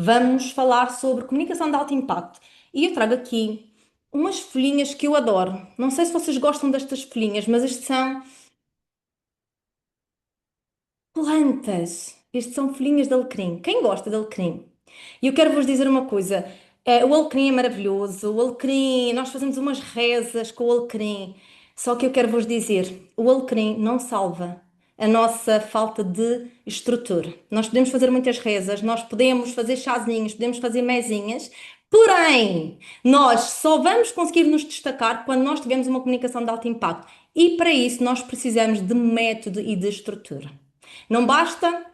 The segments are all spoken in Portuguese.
Vamos falar sobre comunicação de alto impacto. E eu trago aqui umas folhinhas que eu adoro. Não sei se vocês gostam destas folhinhas, mas isto são plantas. Isto são folhinhas de alecrim. Quem gosta de alecrim? E eu quero vos dizer uma coisa. O alecrim é maravilhoso. O alecrim, nós fazemos umas rezas com o alecrim. Só que eu quero vos dizer, o alecrim não salva a nossa falta de estrutura. Nós podemos fazer muitas rezas, nós podemos fazer chazinhos, podemos fazer mesinhas, porém, nós só vamos conseguir nos destacar quando nós tivermos uma comunicação de alto impacto. E para isso nós precisamos de método e de estrutura. Não basta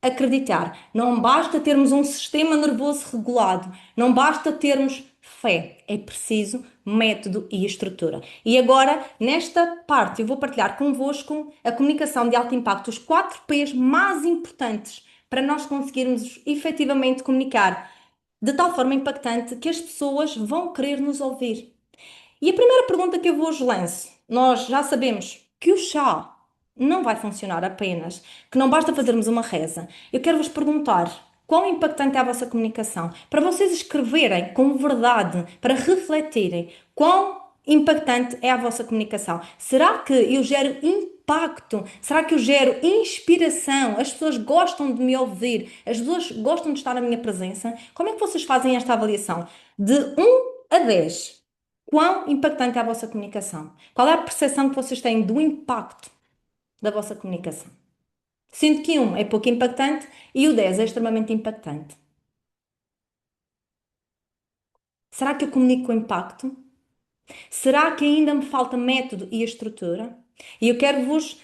acreditar, não basta termos um sistema nervoso regulado, não basta termos fé, é preciso método e estrutura. E agora, nesta parte, eu vou partilhar convosco a comunicação de alto impacto, os 4 P's mais importantes para nós conseguirmos efetivamente comunicar de tal forma impactante que as pessoas vão querer nos ouvir. E a primeira pergunta que eu vos lanço: nós já sabemos que o chá não vai funcionar apenas, que não basta fazermos uma reza. Eu quero vos perguntar: quão impactante é a vossa comunicação? Para vocês escreverem com verdade, para refletirem, quão impactante é a vossa comunicação? Será que eu gero impacto? Será que eu gero inspiração? As pessoas gostam de me ouvir? As pessoas gostam de estar na minha presença? Como é que vocês fazem esta avaliação? De 1 a 10. Quão impactante é a vossa comunicação? Qual é a percepção que vocês têm do impacto da vossa comunicação? Sendo que 1 é pouco impactante e o 10 é extremamente impactante. Será que eu comunico com impacto? Será que ainda me falta método e estrutura? E eu quero vos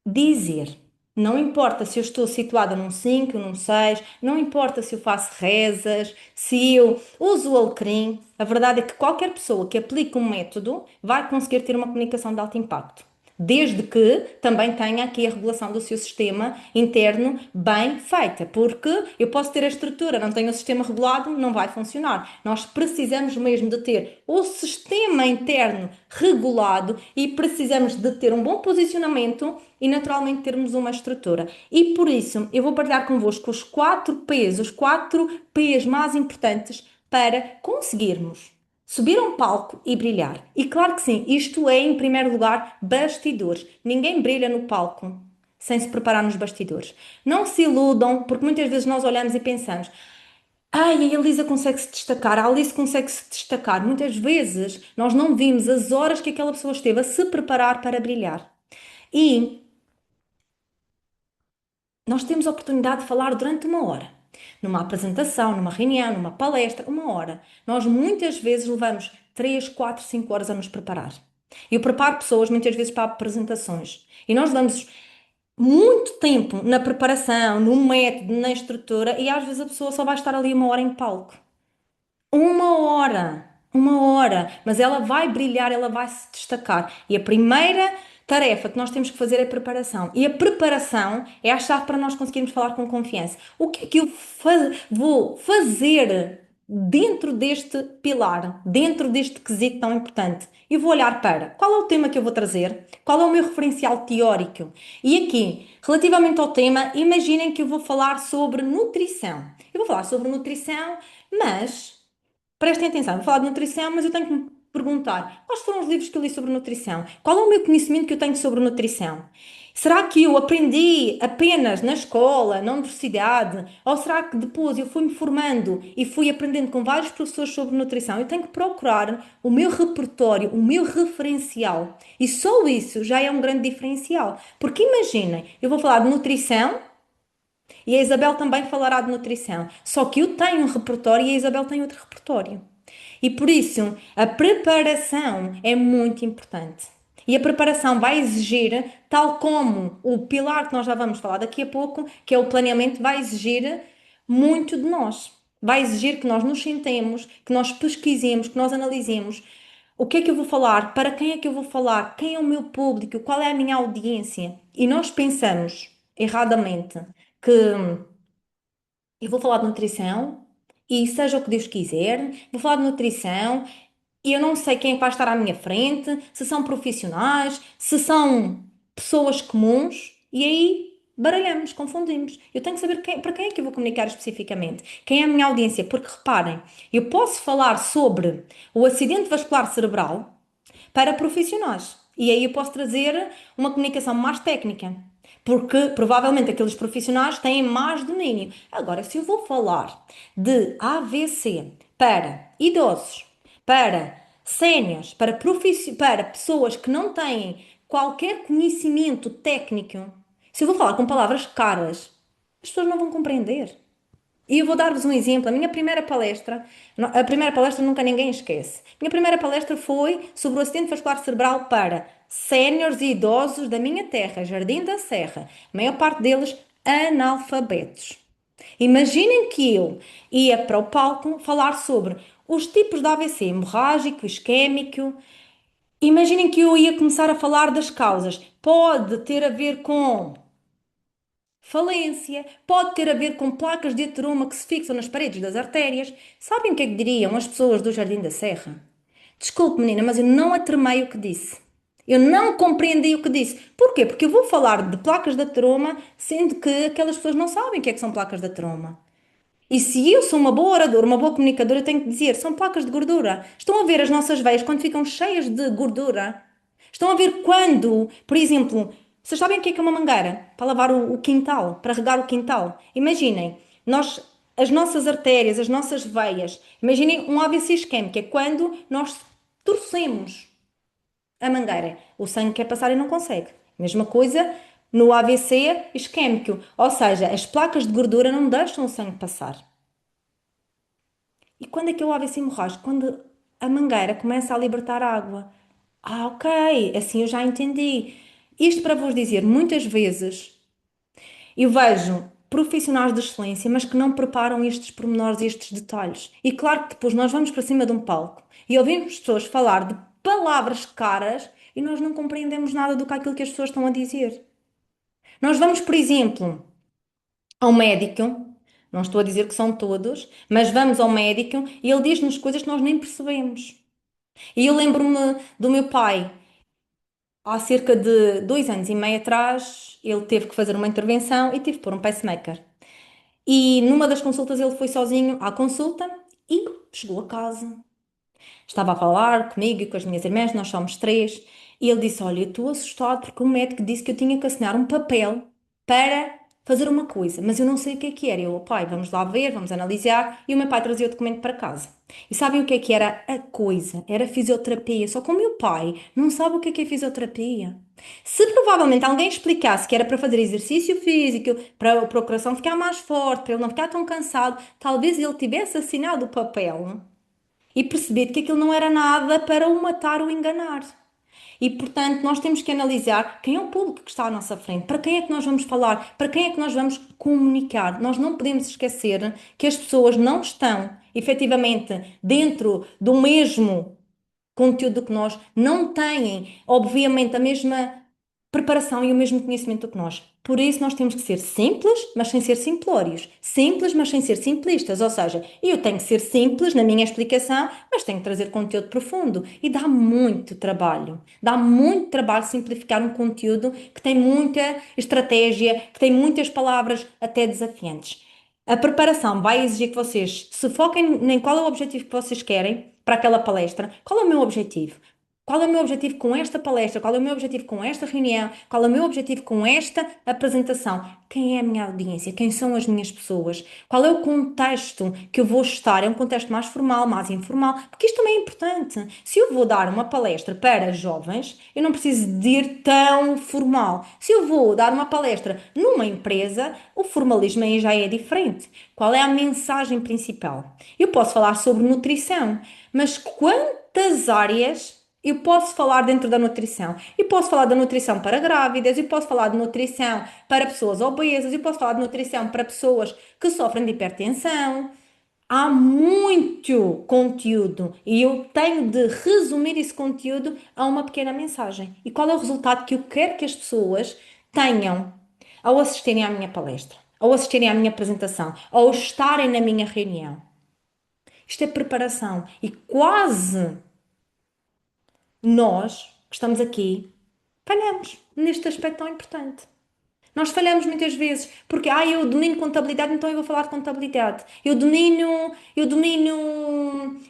dizer, não importa se eu estou situada num 5, num 6, não importa se eu faço rezas, se eu uso o alecrim, a verdade é que qualquer pessoa que aplique um método vai conseguir ter uma comunicação de alto impacto. Desde que também tenha aqui a regulação do seu sistema interno bem feita, porque eu posso ter a estrutura, não tenho o sistema regulado, não vai funcionar. Nós precisamos mesmo de ter o sistema interno regulado e precisamos de ter um bom posicionamento e naturalmente termos uma estrutura. E por isso eu vou partilhar convosco os 4 P's, os 4 P's mais importantes para conseguirmos subir a um palco e brilhar. E claro que sim, isto é em primeiro lugar bastidores. Ninguém brilha no palco sem se preparar nos bastidores. Não se iludam, porque muitas vezes nós olhamos e pensamos: ai, a Elisa consegue se destacar, a Alice consegue se destacar. Muitas vezes nós não vimos as horas que aquela pessoa esteve a se preparar para brilhar. E nós temos a oportunidade de falar durante 1 hora. Numa apresentação, numa reunião, numa palestra, 1 hora. Nós muitas vezes levamos 3, 4, 5 horas a nos preparar. Eu preparo pessoas muitas vezes para apresentações. E nós damos muito tempo na preparação, no método, na estrutura, e às vezes a pessoa só vai estar ali 1 hora em palco. 1 hora, 1 hora, mas ela vai brilhar, ela vai se destacar. E a primeira tarefa que nós temos que fazer é a preparação. E a preparação é a chave para nós conseguirmos falar com confiança. O que é que eu vou fazer dentro deste pilar, dentro deste quesito tão importante? Eu vou olhar para qual é o tema que eu vou trazer, qual é o meu referencial teórico. E aqui, relativamente ao tema, imaginem que eu vou falar sobre nutrição. Eu vou falar sobre nutrição, mas prestem atenção, vou falar de nutrição, mas eu tenho que me perguntar quais foram os livros que eu li sobre nutrição? Qual é o meu conhecimento que eu tenho sobre nutrição? Será que eu aprendi apenas na escola, na universidade? Ou será que depois eu fui-me formando e fui aprendendo com vários professores sobre nutrição? Eu tenho que procurar o meu repertório, o meu referencial. E só isso já é um grande diferencial. Porque imaginem, eu vou falar de nutrição e a Isabel também falará de nutrição. Só que eu tenho um repertório e a Isabel tem outro repertório. E por isso, a preparação é muito importante. E a preparação vai exigir, tal como o pilar que nós já vamos falar daqui a pouco, que é o planeamento, vai exigir muito de nós. Vai exigir que nós nos sentemos, que nós pesquisemos, que nós analisemos o que é que eu vou falar, para quem é que eu vou falar, quem é o meu público, qual é a minha audiência. E nós pensamos erradamente que eu vou falar de nutrição e seja o que Deus quiser, vou falar de nutrição e eu não sei quem é que vai estar à minha frente, se são profissionais, se são pessoas comuns, e aí baralhamos, confundimos. Eu tenho que saber para quem é que eu vou comunicar especificamente. Quem é a minha audiência? Porque reparem, eu posso falar sobre o acidente vascular cerebral para profissionais. E aí eu posso trazer uma comunicação mais técnica, porque provavelmente aqueles profissionais têm mais domínio. Agora, se eu vou falar de AVC para idosos, para séniores, para pessoas que não têm qualquer conhecimento técnico, se eu vou falar com palavras caras, as pessoas não vão compreender. E eu vou dar-vos um exemplo. A minha primeira palestra, a primeira palestra nunca ninguém esquece. A minha primeira palestra foi sobre o acidente vascular cerebral para séniores e idosos da minha terra, Jardim da Serra. A maior parte deles analfabetos. Imaginem que eu ia para o palco falar sobre os tipos de AVC, hemorrágico, isquémico. Imaginem que eu ia começar a falar das causas. Pode ter a ver com falência, pode ter a ver com placas de ateroma que se fixam nas paredes das artérias. Sabem o que é que diriam as pessoas do Jardim da Serra? Desculpe, menina, mas eu não atermei o que disse. Eu não compreendi o que disse. Porquê? Porque eu vou falar de placas de ateroma, sendo que aquelas pessoas não sabem o que é que são placas de ateroma. E se eu sou uma boa oradora, uma boa comunicadora, eu tenho que dizer, são placas de gordura. Estão a ver as nossas veias quando ficam cheias de gordura? Estão a ver quando, por exemplo, vocês sabem o que é uma mangueira? Para lavar o quintal, para regar o quintal. Imaginem, as nossas artérias, as nossas veias, imaginem um AVC isquémico, que é quando nós torcemos a mangueira. O sangue quer passar e não consegue. Mesma coisa no AVC isquémico, ou seja, as placas de gordura não deixam o sangue passar. E quando é que é o AVC hemorrágico? Quando a mangueira começa a libertar água. Ah, ok, assim eu já entendi. Isto para vos dizer, muitas vezes eu vejo profissionais de excelência, mas que não preparam estes pormenores e estes detalhes. E claro que depois nós vamos para cima de um palco e ouvimos pessoas falar de palavras caras e nós não compreendemos nada do que aquilo que as pessoas estão a dizer. Nós vamos, por exemplo, ao médico, não estou a dizer que são todos, mas vamos ao médico e ele diz-nos coisas que nós nem percebemos. E eu lembro-me do meu pai, há cerca de 2 anos e meio atrás, ele teve que fazer uma intervenção e tive que pôr um pacemaker. E numa das consultas ele foi sozinho à consulta e chegou a casa. Estava a falar comigo e com as minhas irmãs, nós somos três, e ele disse: Olha, eu estou assustado porque o médico disse que eu tinha que assinar um papel para fazer uma coisa, mas eu não sei o que era. Eu, "Oh, pai, vamos lá ver, vamos analisar." E o meu pai trazia o documento para casa. E sabem o que era a coisa? Era fisioterapia. Só que o meu pai não sabe o que é fisioterapia. Se provavelmente alguém explicasse que era para fazer exercício físico, para o coração ficar mais forte, para ele não ficar tão cansado, talvez ele tivesse assinado o papel e perceber que aquilo não era nada para o matar ou enganar. E, portanto, nós temos que analisar quem é o público que está à nossa frente, para quem é que nós vamos falar, para quem é que nós vamos comunicar. Nós não podemos esquecer que as pessoas não estão, efetivamente, dentro do mesmo conteúdo que nós, não têm, obviamente, a mesma preparação e o mesmo conhecimento do que nós. Por isso, nós temos que ser simples, mas sem ser simplórios. Simples, mas sem ser simplistas. Ou seja, eu tenho que ser simples na minha explicação, mas tenho que trazer conteúdo profundo. E dá muito trabalho. Dá muito trabalho simplificar um conteúdo que tem muita estratégia, que tem muitas palavras até desafiantes. A preparação vai exigir que vocês se foquem em qual é o objetivo que vocês querem para aquela palestra. Qual é o meu objetivo? Qual é o meu objetivo com esta palestra? Qual é o meu objetivo com esta reunião? Qual é o meu objetivo com esta apresentação? Quem é a minha audiência? Quem são as minhas pessoas? Qual é o contexto que eu vou estar? É um contexto mais formal, mais informal? Porque isto também é importante. Se eu vou dar uma palestra para jovens, eu não preciso de ir tão formal. Se eu vou dar uma palestra numa empresa, o formalismo aí já é diferente. Qual é a mensagem principal? Eu posso falar sobre nutrição, mas quantas áreas eu posso falar dentro da nutrição? Eu posso falar da nutrição para grávidas, eu posso falar de nutrição para pessoas obesas, eu posso falar de nutrição para pessoas que sofrem de hipertensão. Há muito conteúdo e eu tenho de resumir esse conteúdo a uma pequena mensagem. E qual é o resultado que eu quero que as pessoas tenham ao assistirem à minha palestra, ao assistirem à minha apresentação, ao estarem na minha reunião? Isto é preparação e quase nós que estamos aqui falhamos neste aspecto tão importante. Nós falhamos muitas vezes porque, eu domino contabilidade, então eu vou falar de contabilidade. Eu domino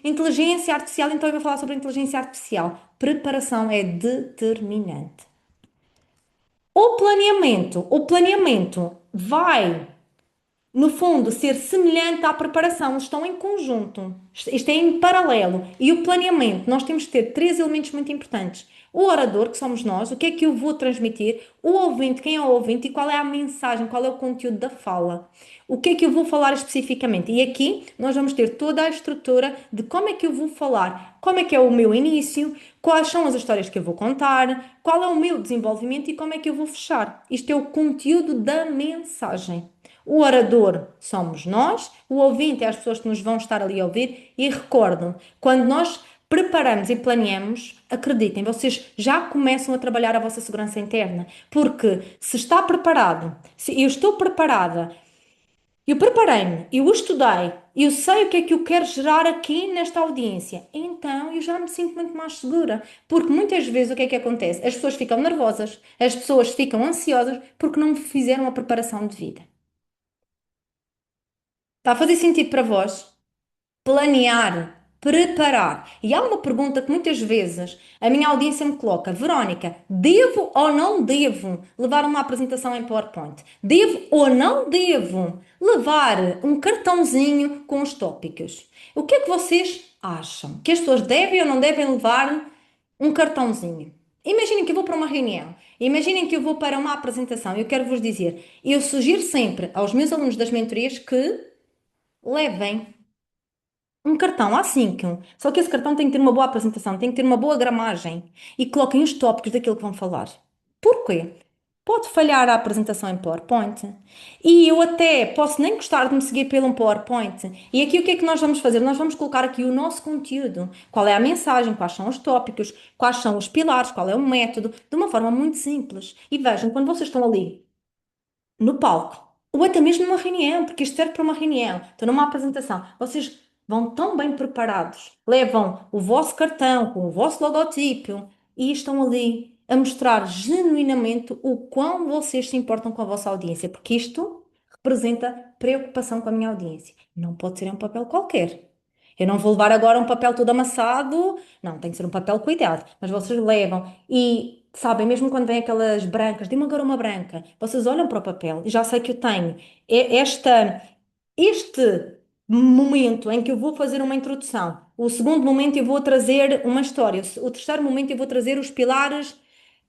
inteligência artificial, então eu vou falar sobre inteligência artificial. Preparação é determinante. O planeamento vai no fundo, ser semelhante à preparação, eles estão em conjunto, isto é em paralelo. E o planeamento, nós temos que ter três elementos muito importantes: o orador, que somos nós, o que é que eu vou transmitir, o ouvinte, quem é o ouvinte e qual é a mensagem, qual é o conteúdo da fala, o que é que eu vou falar especificamente. E aqui nós vamos ter toda a estrutura de como é que eu vou falar, como é que é o meu início, quais são as histórias que eu vou contar, qual é o meu desenvolvimento e como é que eu vou fechar. Isto é o conteúdo da mensagem. O orador somos nós, o ouvinte é as pessoas que nos vão estar ali a ouvir. E recordam, quando nós preparamos e planeamos, acreditem, vocês já começam a trabalhar a vossa segurança interna. Porque se está preparado, se eu estou preparada, eu preparei-me, eu estudei, eu sei o que é que eu quero gerar aqui nesta audiência, então eu já me sinto muito mais segura. Porque muitas vezes o que é que acontece? As pessoas ficam nervosas, as pessoas ficam ansiosas porque não fizeram a preparação de vida. Está a fazer sentido para vós? Planear, preparar. E há uma pergunta que muitas vezes a minha audiência me coloca: Verónica, devo ou não devo levar uma apresentação em PowerPoint? Devo ou não devo levar um cartãozinho com os tópicos? O que é que vocês acham? Que as pessoas devem ou não devem levar um cartãozinho? Imaginem que eu vou para uma reunião, imaginem que eu vou para uma apresentação. Eu quero vos dizer, eu sugiro sempre aos meus alunos das mentorias que levem um cartão A5. Só que esse cartão tem que ter uma boa apresentação, tem que ter uma boa gramagem e coloquem os tópicos daquilo que vão falar. Porquê? Pode falhar a apresentação em PowerPoint e eu até posso nem gostar de me seguir pelo um PowerPoint. E aqui o que é que nós vamos fazer? Nós vamos colocar aqui o nosso conteúdo. Qual é a mensagem, quais são os tópicos, quais são os pilares, qual é o método, de uma forma muito simples. E vejam, quando vocês estão ali no palco, ou até mesmo numa reunião, porque isto serve para uma reunião, estou numa apresentação, vocês vão tão bem preparados, levam o vosso cartão com o vosso logotipo e estão ali a mostrar genuinamente o quão vocês se importam com a vossa audiência, porque isto representa preocupação com a minha audiência. Não pode ser um papel qualquer. Eu não vou levar agora um papel todo amassado, não, tem que ser um papel cuidado, mas vocês levam e sabem, mesmo quando vêm aquelas brancas, dê-me agora uma branca, vocês olham para o papel e já sei que eu tenho este momento em que eu vou fazer uma introdução, o segundo momento eu vou trazer uma história, o terceiro momento eu vou trazer os pilares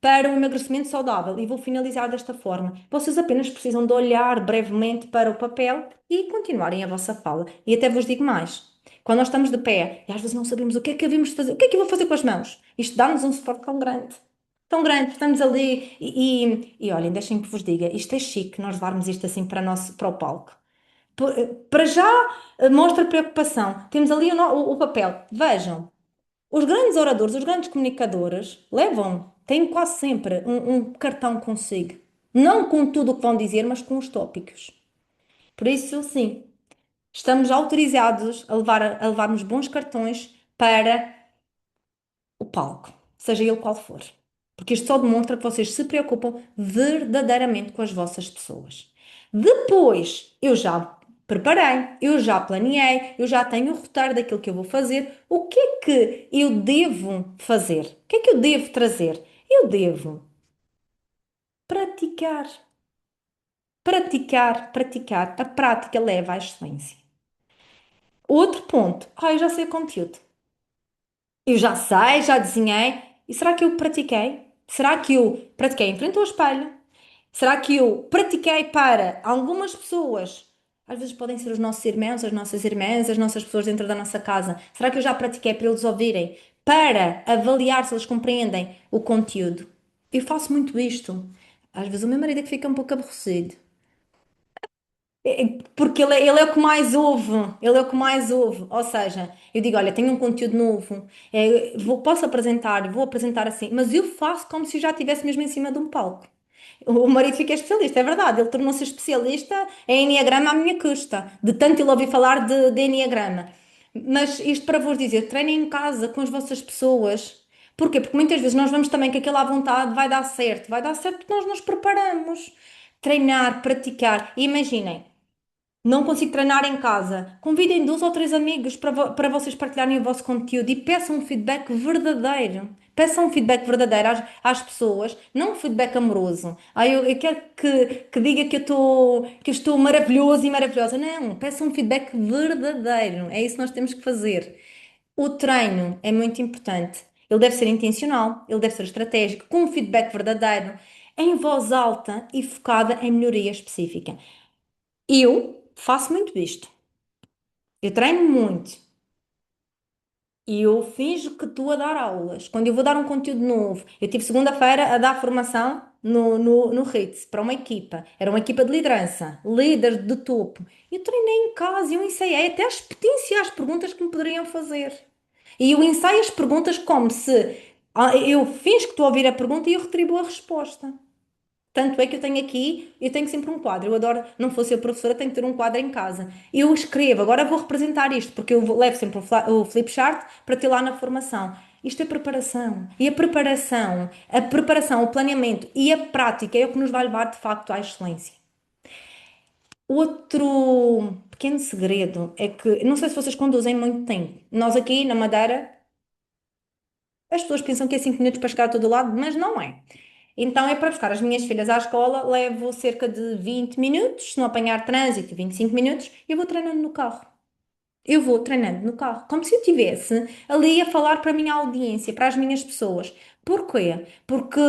para um emagrecimento saudável e vou finalizar desta forma. Vocês apenas precisam de olhar brevemente para o papel e continuarem a vossa fala. E até vos digo mais. Quando nós estamos de pé e às vezes não sabemos o que é que devemos fazer, o que é que eu vou fazer com as mãos? Isto dá-nos um suporte tão grande. Tão grande, estamos ali e olhem, deixem que vos diga, isto é chique nós levarmos isto assim para o palco. Para já mostra preocupação. Temos ali o papel. Vejam, os grandes oradores, os grandes comunicadores levam, têm quase sempre um cartão consigo. Não com tudo o que vão dizer, mas com os tópicos. Por isso, sim, estamos autorizados a levarmos bons cartões para o palco, seja ele qual for. Porque isto só demonstra que vocês se preocupam verdadeiramente com as vossas pessoas. Depois, eu já preparei, eu já planeei, eu já tenho o roteiro daquilo que eu vou fazer. O que é que eu devo fazer? O que é que eu devo trazer? Eu devo praticar. Praticar, praticar. A prática leva à excelência. Outro ponto. Eu já sei o conteúdo. Eu já sei, já desenhei. E será que eu pratiquei? Será que eu pratiquei em frente ao espelho? Será que eu pratiquei para algumas pessoas? Às vezes podem ser os nossos irmãos, as nossas irmãs, as nossas pessoas dentro da nossa casa. Será que eu já pratiquei para eles ouvirem? Para avaliar se eles compreendem o conteúdo? Eu faço muito isto. Às vezes o meu marido é que fica um pouco aborrecido. Porque ele é o que mais ouve, ele é o que mais ouve. Ou seja, eu digo, olha, tenho um conteúdo novo, posso apresentar, vou apresentar assim, mas eu faço como se eu já estivesse mesmo em cima de um palco. O marido fica especialista, é verdade, ele tornou-se especialista em Enneagrama à minha custa, de tanto ele ouvir falar de Enneagrama. Mas isto para vos dizer, treinem em casa com as vossas pessoas. Porquê? Porque muitas vezes nós vamos também que aquela à vontade vai dar certo porque nós nos preparamos. Treinar, praticar. E imaginem, não consigo treinar em casa. Convidem dois ou três amigos para vocês partilharem o vosso conteúdo e peçam um feedback verdadeiro. Peçam um feedback verdadeiro às pessoas, não um feedback amoroso. Eu quero que diga que eu estou maravilhoso e maravilhosa. Não, peçam um feedback verdadeiro. É isso que nós temos que fazer. O treino é muito importante. Ele deve ser intencional, ele deve ser estratégico, com um feedback verdadeiro, em voz alta e focada em melhoria específica. Eu faço muito isto. Eu treino muito e eu finjo que estou a dar aulas. Quando eu vou dar um conteúdo novo, eu tive segunda-feira a dar formação no RITS para uma equipa. Era uma equipa de liderança, líderes de topo. Eu treinei em casa, eu ensaiei até as potenciais perguntas que me poderiam fazer. E eu ensaio as perguntas como se eu finjo que estou a ouvir a pergunta e eu retribuo a resposta. Tanto é que eu tenho sempre um quadro. Eu adoro, não fosse eu professora, tenho que ter um quadro em casa. Eu escrevo, agora vou representar isto, porque levo sempre o flipchart para ter lá na formação. Isto é preparação. E a preparação, o planeamento e a prática é o que nos vai levar de facto à excelência. Outro pequeno segredo é que, não sei se vocês conduzem muito tempo. Nós aqui na Madeira, as pessoas pensam que é 5 minutos para chegar a todo lado, mas não é. Então é para buscar as minhas filhas à escola, levo cerca de 20 minutos, se não apanhar trânsito, 25 minutos, e eu vou treinando no carro. Eu vou treinando no carro, como se eu estivesse ali a falar para a minha audiência, para as minhas pessoas. Porquê? Porque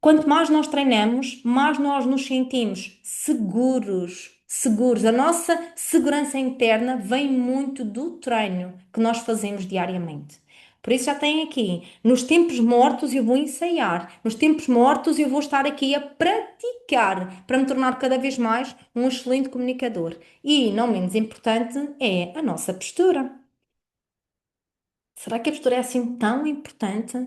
quanto mais nós treinamos, mais nós nos sentimos seguros. Seguros. A nossa segurança interna vem muito do treino que nós fazemos diariamente. Por isso já tem aqui, nos tempos mortos eu vou ensaiar, nos tempos mortos eu vou estar aqui a praticar para me tornar cada vez mais um excelente comunicador. E, não menos importante, é a nossa postura. Será que a postura é assim tão importante?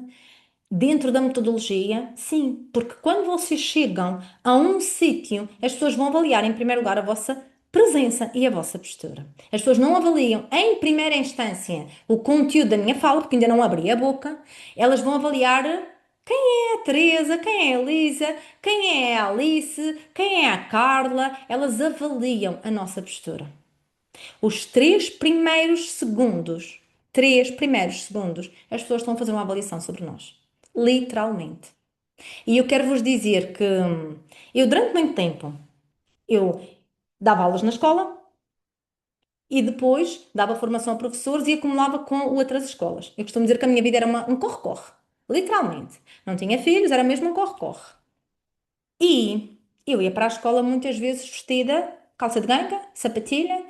Dentro da metodologia, sim, porque quando vocês chegam a um sítio, as pessoas vão avaliar em primeiro lugar a vossa presença e a vossa postura. As pessoas não avaliam em primeira instância o conteúdo da minha fala, porque ainda não abri a boca, elas vão avaliar quem é a Teresa, quem é a Elisa, quem é a Alice, quem é a Carla, elas avaliam a nossa postura. Os 3 primeiros segundos, as pessoas estão a fazer uma avaliação sobre nós. Literalmente. E eu quero vos dizer que eu, durante muito tempo, eu dava aulas na escola e depois dava formação a professores e acumulava com outras escolas. Eu costumo dizer que a minha vida era um corre-corre. Literalmente. Não tinha filhos, era mesmo um corre-corre. E eu ia para a escola muitas vezes vestida, calça de ganga, sapatilha,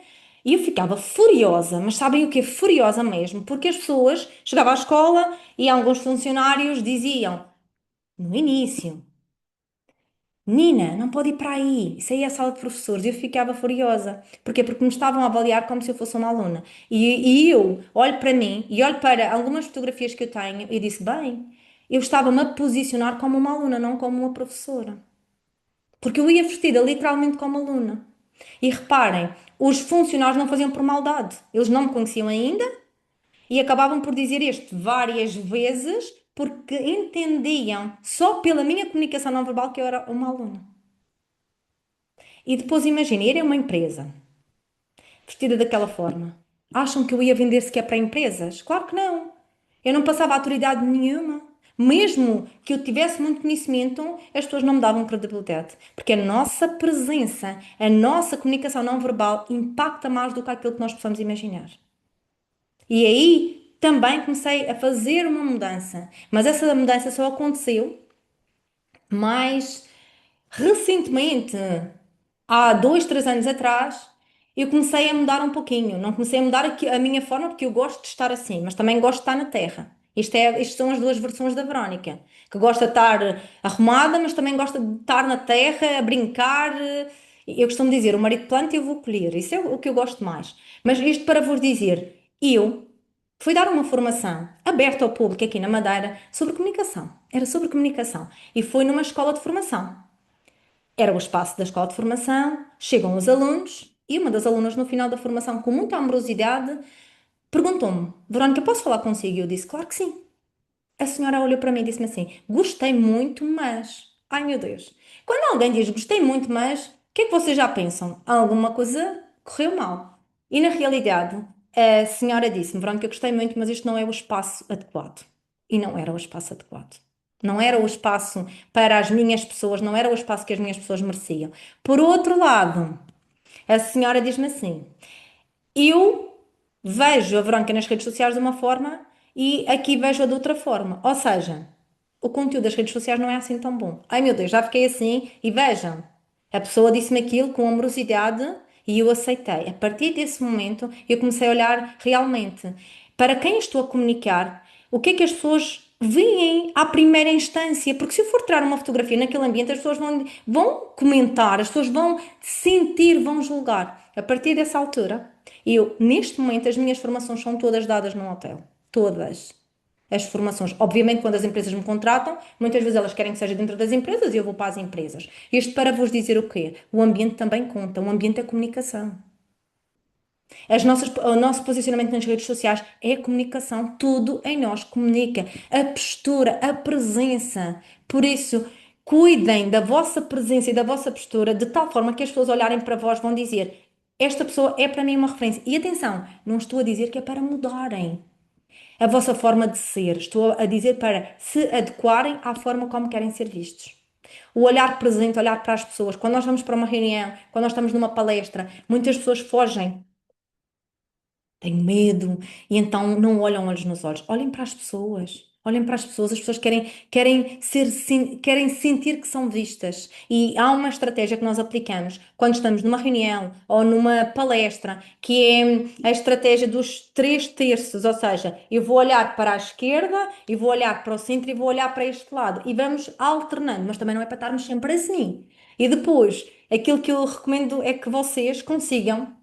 e eu ficava furiosa, mas sabem o que é furiosa mesmo? Porque as pessoas chegavam à escola e alguns funcionários diziam, no início, Nina, não pode ir para aí, isso aí é a sala de professores. E eu ficava furiosa. Porquê? Porque me estavam a avaliar como se eu fosse uma aluna. E eu olho para mim e olho para algumas fotografias que eu tenho e disse, bem, eu estava-me a posicionar como uma aluna, não como uma professora. Porque eu ia vestida literalmente como aluna. E reparem, os funcionários não faziam por maldade. Eles não me conheciam ainda e acabavam por dizer isto várias vezes porque entendiam só pela minha comunicação não verbal que eu era uma aluna. E depois imaginem, ir a uma empresa vestida daquela forma. Acham que eu ia vender sequer para empresas? Claro que não. Eu não passava autoridade nenhuma. Mesmo que eu tivesse muito conhecimento, as pessoas não me davam credibilidade. Porque a nossa presença, a nossa comunicação não verbal impacta mais do que aquilo que nós possamos imaginar. E aí também comecei a fazer uma mudança. Mas essa mudança só aconteceu mais recentemente, há 2, 3 anos atrás, eu comecei a mudar um pouquinho. Não comecei a mudar a minha forma, porque eu gosto de estar assim, mas também gosto de estar na terra. Isto são as duas versões da Verónica, que gosta de estar arrumada, mas também gosta de estar na terra, a brincar. Eu costumo dizer, o marido planta e eu vou colher. Isso é o que eu gosto mais. Mas isto para vos dizer, eu fui dar uma formação aberta ao público aqui na Madeira sobre comunicação. Era sobre comunicação. E foi numa escola de formação. Era o espaço da escola de formação, chegam os alunos e uma das alunas no final da formação, com muita amorosidade, perguntou-me, Verónica, posso falar consigo? E eu disse, claro que sim. A senhora olhou para mim e disse-me assim, gostei muito, mas... Ai meu Deus. Quando alguém diz gostei muito, mas o que é que vocês já pensam? Alguma coisa correu mal. E na realidade, a senhora disse-me, Verónica, eu gostei muito, mas isto não é o espaço adequado. E não era o espaço adequado. Não era o espaço para as minhas pessoas, não era o espaço que as minhas pessoas mereciam. Por outro lado, a senhora diz-me assim: eu vejo a Verónica nas redes sociais de uma forma e aqui vejo-a de outra forma. Ou seja, o conteúdo das redes sociais não é assim tão bom. Ai meu Deus, já fiquei assim. E vejam, a pessoa disse-me aquilo com amorosidade e eu aceitei. A partir desse momento, eu comecei a olhar realmente para quem estou a comunicar, o que é que as pessoas veem à primeira instância. Porque se eu for tirar uma fotografia naquele ambiente, as pessoas vão comentar, as pessoas vão sentir, vão julgar. A partir dessa altura, eu, neste momento, as minhas formações são todas dadas num hotel. Todas as formações. Obviamente, quando as empresas me contratam, muitas vezes elas querem que seja dentro das empresas e eu vou para as empresas. Isto para vos dizer o quê? O ambiente também conta. O ambiente é comunicação. O nosso posicionamento nas redes sociais é a comunicação. Tudo em nós comunica. A postura, a presença. Por isso, cuidem da vossa presença e da vossa postura de tal forma que as pessoas olharem para vós vão dizer: esta pessoa é para mim uma referência. E atenção, não estou a dizer que é para mudarem a vossa forma de ser. Estou a dizer para se adequarem à forma como querem ser vistos. O olhar presente, olhar para as pessoas. Quando nós vamos para uma reunião, quando nós estamos numa palestra, muitas pessoas fogem, têm medo e então não olham olhos nos olhos. Olhem para as pessoas. Olhem para as pessoas querem sentir que são vistas. E há uma estratégia que nós aplicamos quando estamos numa reunião ou numa palestra, que é a estratégia dos três terços, ou seja, eu vou olhar para a esquerda, eu vou olhar para o centro e vou olhar para este lado. E vamos alternando, mas também não é para estarmos sempre assim. E depois, aquilo que eu recomendo é que vocês consigam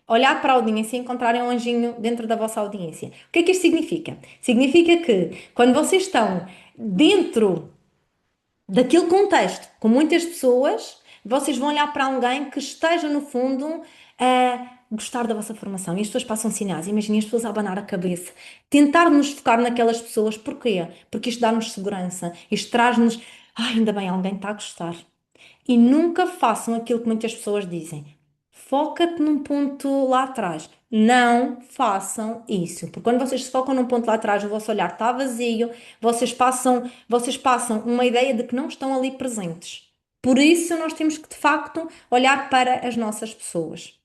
olhar para a audiência e encontrarem um anjinho dentro da vossa audiência. O que é que isto significa? Significa que quando vocês estão dentro daquele contexto com muitas pessoas, vocês vão olhar para alguém que esteja, no fundo, a gostar da vossa formação. E as pessoas passam sinais. Imaginem as pessoas a abanar a cabeça. Tentar nos focar naquelas pessoas. Porquê? Porque isto dá-nos segurança. Isto traz-nos. Ai, ainda bem, alguém está a gostar. E nunca façam aquilo que muitas pessoas dizem. Foca-te num ponto lá atrás. Não façam isso. Porque quando vocês se focam num ponto lá atrás, o vosso olhar está vazio, vocês passam uma ideia de que não estão ali presentes. Por isso, nós temos que, de facto, olhar para as nossas pessoas.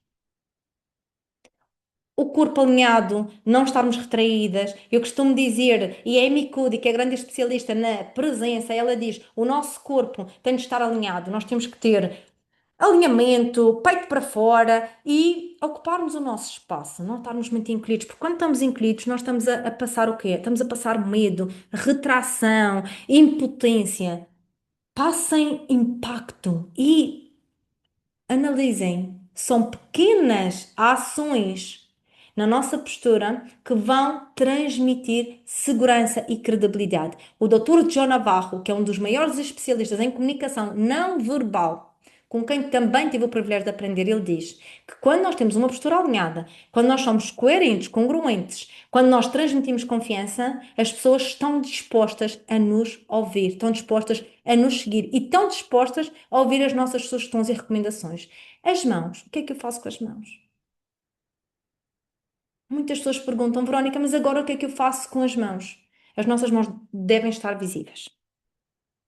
O corpo alinhado, não estarmos retraídas. Eu costumo dizer, e a Amy Cuddy, que é grande especialista na presença, ela diz: o nosso corpo tem de estar alinhado, nós temos que ter alinhamento, peito para fora e ocuparmos o nosso espaço, não estarmos muito encolhidos, porque quando estamos encolhidos, nós estamos a passar o quê? Estamos a passar medo, retração, impotência. Passem impacto e analisem. São pequenas ações na nossa postura que vão transmitir segurança e credibilidade. O Dr. John Navarro, que é um dos maiores especialistas em comunicação não verbal, com quem também tive o privilégio de aprender, ele diz que quando nós temos uma postura alinhada, quando nós somos coerentes, congruentes, quando nós transmitimos confiança, as pessoas estão dispostas a nos ouvir, estão dispostas a nos seguir e estão dispostas a ouvir as nossas sugestões e recomendações. As mãos, o que é que eu faço com as mãos? Muitas pessoas perguntam, Verónica, mas agora o que é que eu faço com as mãos? As nossas mãos devem estar visíveis.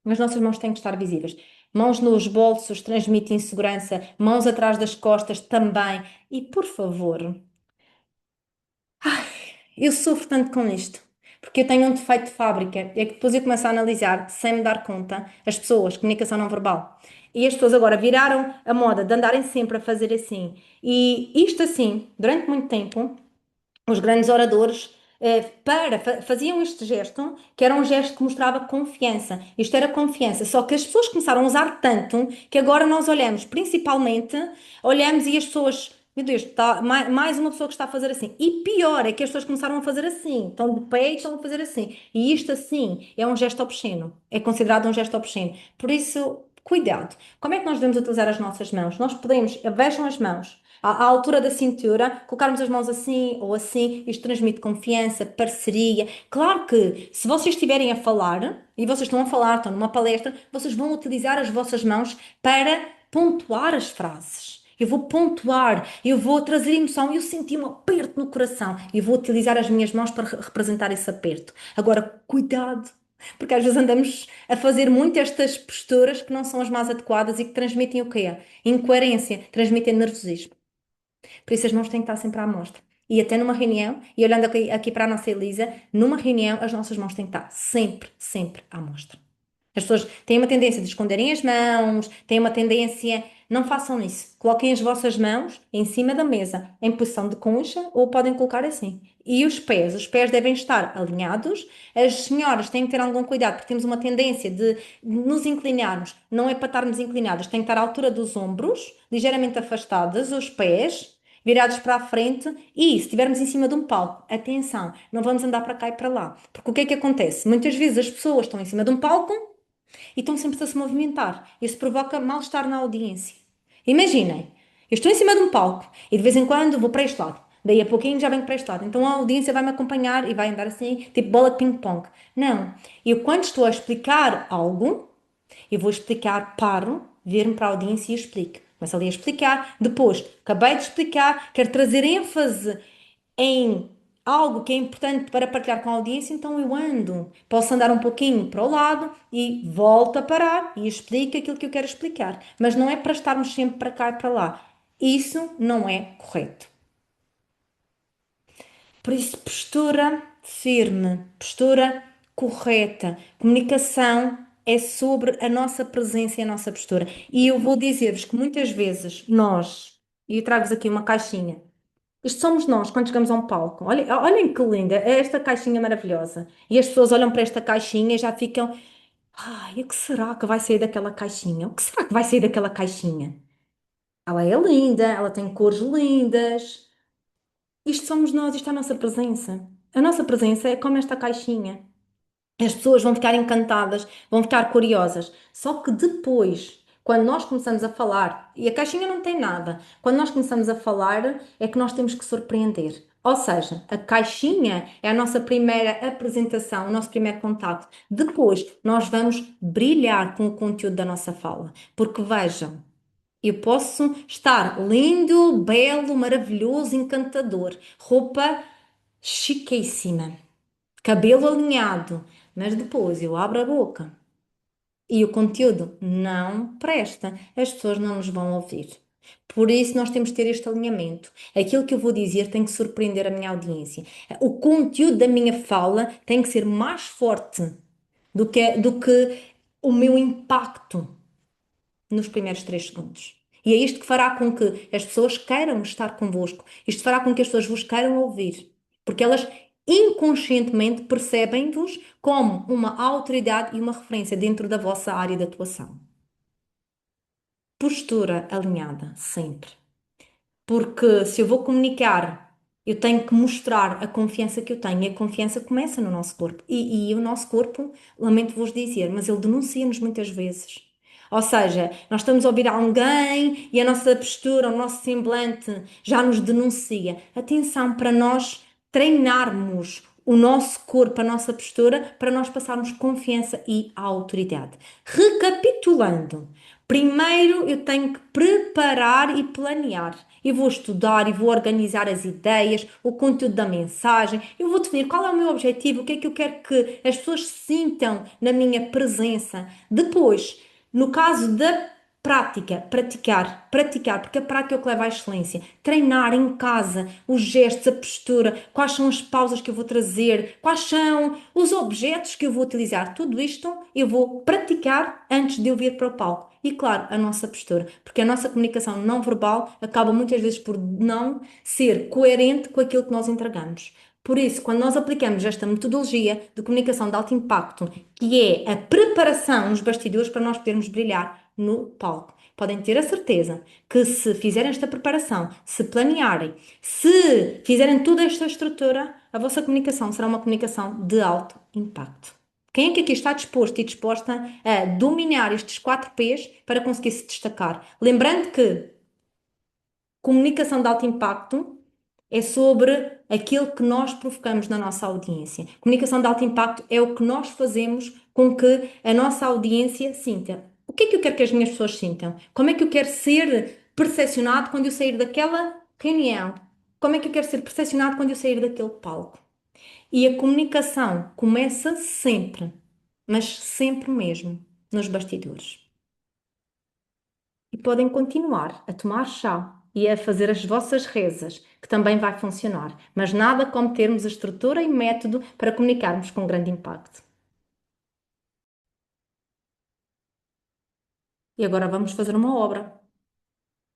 As nossas mãos têm que estar visíveis. Mãos nos bolsos transmitem segurança, mãos atrás das costas também. E por favor, eu sofro tanto com isto, porque eu tenho um defeito de fábrica. É que depois eu começo a analisar, sem me dar conta, as pessoas, comunicação não verbal. E as pessoas agora viraram a moda de andarem sempre a fazer assim. E isto assim, durante muito tempo os grandes oradores faziam este gesto, que era um gesto que mostrava confiança. Isto era confiança. Só que as pessoas começaram a usar tanto que agora nós olhamos, principalmente, olhamos e as pessoas. Meu Deus, está mais uma pessoa que está a fazer assim. E pior é que as pessoas começaram a fazer assim. Estão de pé e estão a fazer assim. E isto assim é um gesto obsceno. É considerado um gesto obsceno. Por isso, Cuidado. Como é que nós devemos utilizar as nossas mãos? Nós podemos, vejam as mãos, à altura da cintura, colocarmos as mãos assim ou assim, isto transmite confiança, parceria. Claro que se vocês estiverem a falar, e vocês estão a falar, estão numa palestra, vocês vão utilizar as vossas mãos para pontuar as frases. Eu vou pontuar, eu vou trazer emoção. Eu senti um aperto no coração e vou utilizar as minhas mãos para representar esse aperto. Agora, cuidado, porque às vezes andamos a fazer muito estas posturas que não são as mais adequadas e que transmitem o quê? Incoerência, transmitem nervosismo. Por isso as mãos têm que estar sempre à mostra. E até numa reunião, e olhando aqui para a nossa Elisa, numa reunião as nossas mãos têm que estar sempre, sempre à mostra. As pessoas têm uma tendência de esconderem as mãos, têm uma tendência. Não façam isso. Coloquem as vossas mãos em cima da mesa, em posição de concha, ou podem colocar assim. E os pés devem estar alinhados. As senhoras têm que ter algum cuidado, porque temos uma tendência de nos inclinarmos. Não é para estarmos inclinadas, tem que estar à altura dos ombros, ligeiramente afastadas, os pés virados para a frente. E se estivermos em cima de um palco, atenção, não vamos andar para cá e para lá. Porque o que é que acontece? Muitas vezes as pessoas estão em cima de um palco e estão sempre a se movimentar. Isso provoca mal-estar na audiência. Imaginem, eu estou em cima de um palco e de vez em quando vou para este lado. Daí a pouquinho já venho para este lado. Então a audiência vai me acompanhar e vai andar assim, tipo bola de ping-pong. Não. Eu quando estou a explicar algo, eu vou explicar, paro, vir-me para a audiência e explico. Começo ali a explicar. Depois, acabei de explicar, quero trazer ênfase em algo que é importante para partilhar com a audiência, então eu ando. Posso andar um pouquinho para o lado e volto a parar e explico aquilo que eu quero explicar. Mas não é para estarmos sempre para cá e para lá. Isso não é correto. Por isso, postura firme, postura correta. Comunicação é sobre a nossa presença e a nossa postura. E eu vou dizer-vos que muitas vezes nós, e eu trago-vos aqui uma caixinha. Isto somos nós quando chegamos a um palco. Olhem que linda, é esta caixinha maravilhosa. E as pessoas olham para esta caixinha e já ficam. Ai, o que será que vai sair daquela caixinha? O que será que vai sair daquela caixinha? Ela é linda, ela tem cores lindas. Isto somos nós, isto é a nossa presença. A nossa presença é como esta caixinha. As pessoas vão ficar encantadas, vão ficar curiosas. Só que depois, quando nós começamos a falar, e a caixinha não tem nada, quando nós começamos a falar, é que nós temos que surpreender. Ou seja, a caixinha é a nossa primeira apresentação, o nosso primeiro contacto. Depois, nós vamos brilhar com o conteúdo da nossa fala. Porque vejam, eu posso estar lindo, belo, maravilhoso, encantador, roupa chiquíssima, cabelo alinhado, mas depois eu abro a boca e o conteúdo não presta, as pessoas não nos vão ouvir. Por isso, nós temos que ter este alinhamento. Aquilo que eu vou dizer tem que surpreender a minha audiência. O conteúdo da minha fala tem que ser mais forte do que o meu impacto nos primeiros 3 segundos. E é isto que fará com que as pessoas queiram estar convosco. Isto fará com que as pessoas vos queiram ouvir. Porque elas inconscientemente percebem-vos como uma autoridade e uma referência dentro da vossa área de atuação. Postura alinhada, sempre. Porque se eu vou comunicar, eu tenho que mostrar a confiança que eu tenho. E a confiança começa no nosso corpo. E o nosso corpo, lamento-vos dizer, mas ele denuncia-nos muitas vezes. Ou seja, nós estamos a ouvir alguém e a nossa postura, o nosso semblante já nos denuncia. Atenção para nós treinarmos o nosso corpo, a nossa postura, para nós passarmos confiança e autoridade. Recapitulando. Primeiro eu tenho que preparar e planear. Eu vou estudar e vou organizar as ideias, o conteúdo da mensagem. Eu vou definir qual é o meu objetivo, o que é que eu quero que as pessoas sintam na minha presença. Depois, no caso da prática, praticar, porque a prática é o que leva à excelência. Treinar em casa os gestos, a postura, quais são as pausas que eu vou trazer, quais são os objetos que eu vou utilizar. Tudo isto eu vou praticar antes de eu vir para o palco. E claro, a nossa postura, porque a nossa comunicação não verbal acaba muitas vezes por não ser coerente com aquilo que nós entregamos. Por isso, quando nós aplicamos esta metodologia de comunicação de alto impacto, que é a preparação nos bastidores para nós podermos brilhar no palco, podem ter a certeza que se fizerem esta preparação, se planearem, se fizerem toda esta estrutura, a vossa comunicação será uma comunicação de alto impacto. Quem é que aqui está disposto e disposta a dominar estes 4 P's para conseguir se destacar? Lembrando que comunicação de alto impacto é sobre aquilo que nós provocamos na nossa audiência. Comunicação de alto impacto é o que nós fazemos com que a nossa audiência sinta. O que é que eu quero que as minhas pessoas sintam? Como é que eu quero ser percepcionado quando eu sair daquela reunião? Como é que eu quero ser percepcionado quando eu sair daquele palco? E a comunicação começa sempre, mas sempre mesmo, nos bastidores. E podem continuar a tomar chá e a fazer as vossas rezas, que também vai funcionar, mas nada como termos a estrutura e método para comunicarmos com grande impacto. E agora vamos fazer uma obra.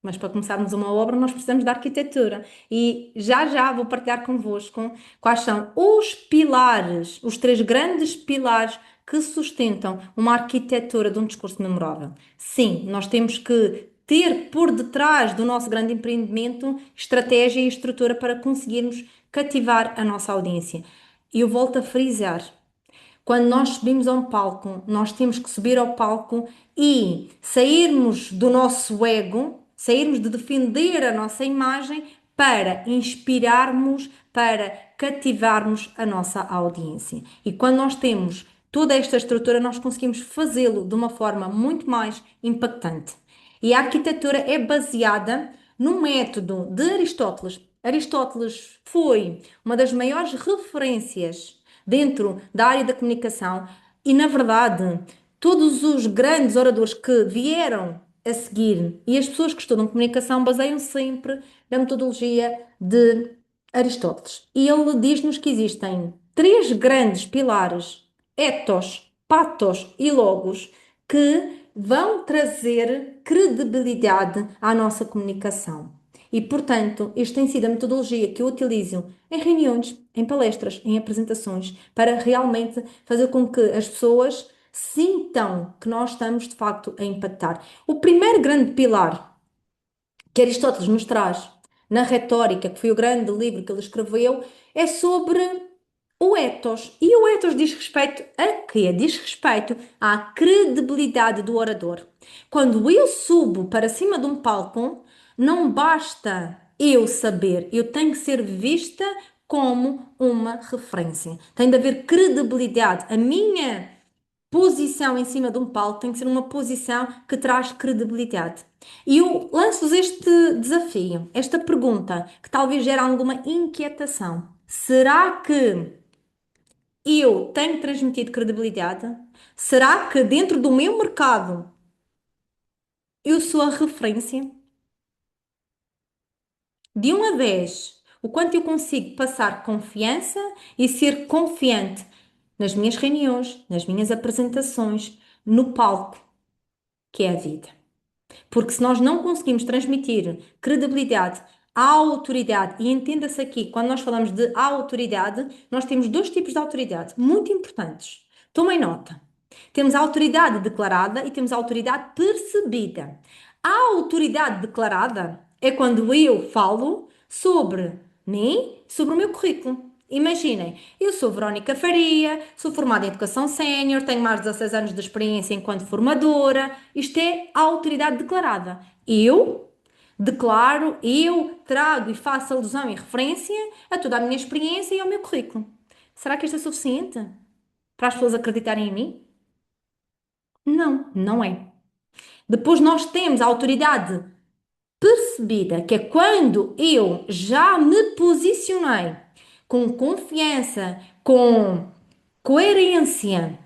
Mas para começarmos uma obra, nós precisamos da arquitetura. E já já vou partilhar convosco quais são os pilares, os 3 grandes pilares que sustentam uma arquitetura de um discurso memorável. Sim, nós temos que ter por detrás do nosso grande empreendimento estratégia e estrutura para conseguirmos cativar a nossa audiência. E eu volto a frisar. Quando nós subimos a um palco, nós temos que subir ao palco e sairmos do nosso ego, sairmos de defender a nossa imagem para inspirarmos, para cativarmos a nossa audiência. E quando nós temos toda esta estrutura, nós conseguimos fazê-lo de uma forma muito mais impactante. E a arquitetura é baseada no método de Aristóteles. Aristóteles foi uma das maiores referências dentro da área da comunicação e, na verdade, todos os grandes oradores que vieram a seguir e as pessoas que estudam comunicação baseiam sempre na metodologia de Aristóteles. E ele diz-nos que existem 3 grandes pilares: ethos, pathos e logos, que vão trazer credibilidade à nossa comunicação. E, portanto, esta tem sido a metodologia que eu utilizo em reuniões, em palestras, em apresentações, para realmente fazer com que as pessoas sintam que nós estamos, de facto, a impactar. O primeiro grande pilar que Aristóteles nos traz na Retórica, que foi o grande livro que ele escreveu, é sobre o ethos. E o ethos diz respeito a quê? Diz respeito à credibilidade do orador. Quando eu subo para cima de um palco, não basta eu saber, eu tenho que ser vista como uma referência. Tem de haver credibilidade. A minha posição em cima de um palco tem que ser uma posição que traz credibilidade. E eu lanço-vos este desafio, esta pergunta, que talvez gere alguma inquietação. Será que eu tenho transmitido credibilidade? Será que dentro do meu mercado eu sou a referência? De 1 a 10, o quanto eu consigo passar confiança e ser confiante nas minhas reuniões, nas minhas apresentações, no palco, que é a vida. Porque se nós não conseguimos transmitir credibilidade à autoridade, e entenda-se aqui, quando nós falamos de autoridade, nós temos 2 tipos de autoridade muito importantes. Tomem nota. Temos a autoridade declarada e temos a autoridade percebida. A autoridade declarada é quando eu falo sobre mim, sobre o meu currículo. Imaginem, eu sou Verónica Faria, sou formada em Educação Sénior, tenho mais de 16 anos de experiência enquanto formadora. Isto é a autoridade declarada. Eu declaro, eu trago e faço alusão e referência a toda a minha experiência e ao meu currículo. Será que isto é suficiente para as pessoas acreditarem em mim? Não, não é. Depois nós temos a autoridade percebida, que é quando eu já me posicionei com confiança, com coerência,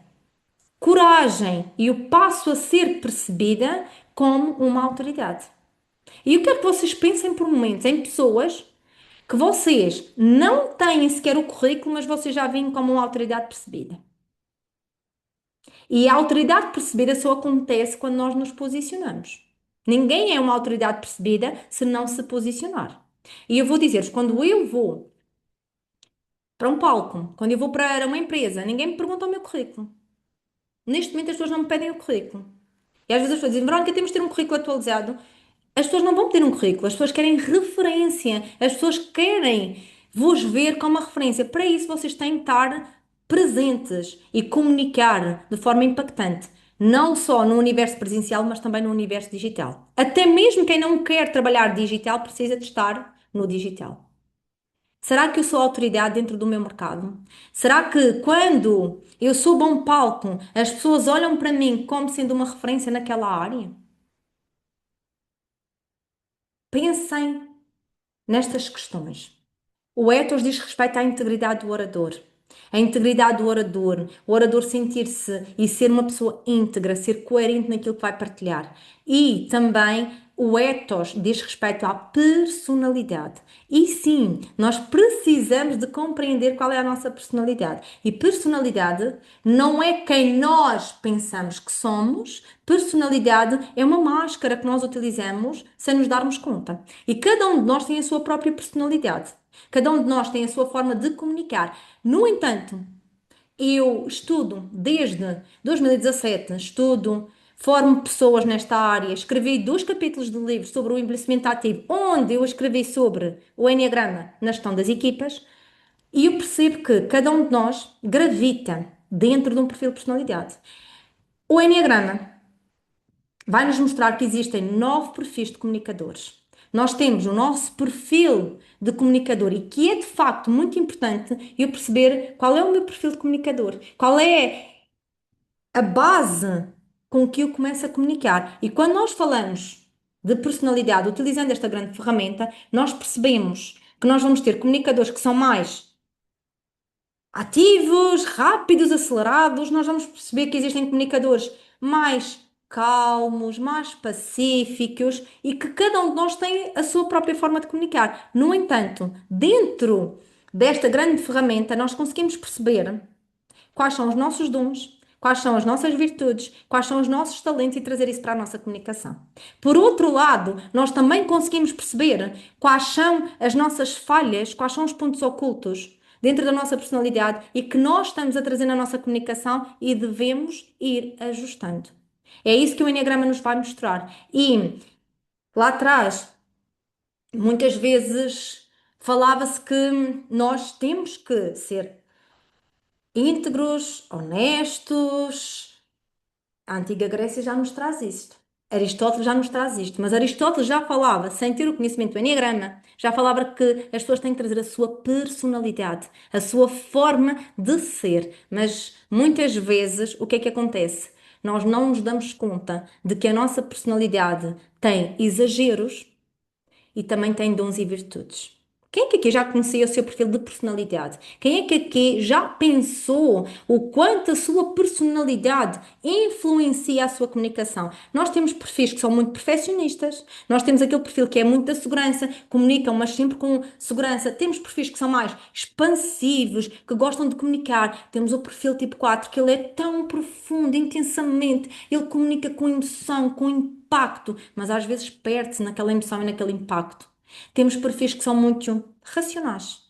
coragem e eu passo a ser percebida como uma autoridade. E eu quero que vocês pensem por momentos em pessoas que vocês não têm sequer o currículo, mas vocês já veem como uma autoridade percebida. E a autoridade percebida só acontece quando nós nos posicionamos. Ninguém é uma autoridade percebida se não se posicionar. E eu vou dizer-vos, quando eu vou para um palco, quando eu vou para uma empresa, ninguém me pergunta o meu currículo. Neste momento as pessoas não me pedem o currículo. E às vezes as pessoas dizem, Verónica, temos de ter um currículo atualizado. As pessoas não vão pedir um currículo, as pessoas querem referência, as pessoas querem vos ver como uma referência. Para isso vocês têm que estar presentes e comunicar de forma impactante, não só no universo presencial, mas também no universo digital. Até mesmo quem não quer trabalhar digital precisa de estar no digital. Será que eu sou autoridade dentro do meu mercado? Será que quando eu subo a um palco, as pessoas olham para mim como sendo uma referência naquela área? Pensem nestas questões. O ethos diz respeito à integridade do orador. A integridade do orador, o orador sentir-se e ser uma pessoa íntegra, ser coerente naquilo que vai partilhar. E também o ethos diz respeito à personalidade. E sim, nós precisamos de compreender qual é a nossa personalidade. E personalidade não é quem nós pensamos que somos, personalidade é uma máscara que nós utilizamos sem nos darmos conta. E cada um de nós tem a sua própria personalidade. Cada um de nós tem a sua forma de comunicar. No entanto, eu estudo desde 2017, estudo, formo pessoas nesta área. Escrevi 2 capítulos de livro sobre o envelhecimento ativo, onde eu escrevi sobre o enneagrama na gestão das equipas, e eu percebo que cada um de nós gravita dentro de um perfil de personalidade. O enneagrama vai-nos mostrar que existem 9 perfis de comunicadores. Nós temos o nosso perfil de comunicador e que é de facto muito importante eu perceber qual é o meu perfil de comunicador, qual é a base com que eu começo a comunicar. E quando nós falamos de personalidade utilizando esta grande ferramenta, nós percebemos que nós vamos ter comunicadores que são mais ativos, rápidos, acelerados. Nós vamos perceber que existem comunicadores mais calmos, mais pacíficos e que cada um de nós tem a sua própria forma de comunicar. No entanto, dentro desta grande ferramenta, nós conseguimos perceber quais são os nossos dons, quais são as nossas virtudes, quais são os nossos talentos e trazer isso para a nossa comunicação. Por outro lado, nós também conseguimos perceber quais são as nossas falhas, quais são os pontos ocultos dentro da nossa personalidade e que nós estamos a trazer na nossa comunicação e devemos ir ajustando. É isso que o Enneagrama nos vai mostrar. E lá atrás, muitas vezes falava-se que nós temos que ser íntegros, honestos. A antiga Grécia já nos traz isto. Aristóteles já nos traz isto, mas Aristóteles já falava, sem ter o conhecimento do Enneagrama, já falava que as pessoas têm que trazer a sua personalidade, a sua forma de ser. Mas muitas vezes o que é que acontece? Nós não nos damos conta de que a nossa personalidade tem exageros e também tem dons e virtudes. Quem é que aqui já conhecia o seu perfil de personalidade? Quem é que aqui já pensou o quanto a sua personalidade influencia a sua comunicação? Nós temos perfis que são muito perfeccionistas, nós temos aquele perfil que é muito da segurança, comunicam, mas sempre com segurança. Temos perfis que são mais expansivos, que gostam de comunicar. Temos o perfil tipo 4 que ele é tão profundo, intensamente, ele comunica com emoção, com impacto, mas às vezes perde-se naquela emoção e naquele impacto. Temos perfis que são muito racionais.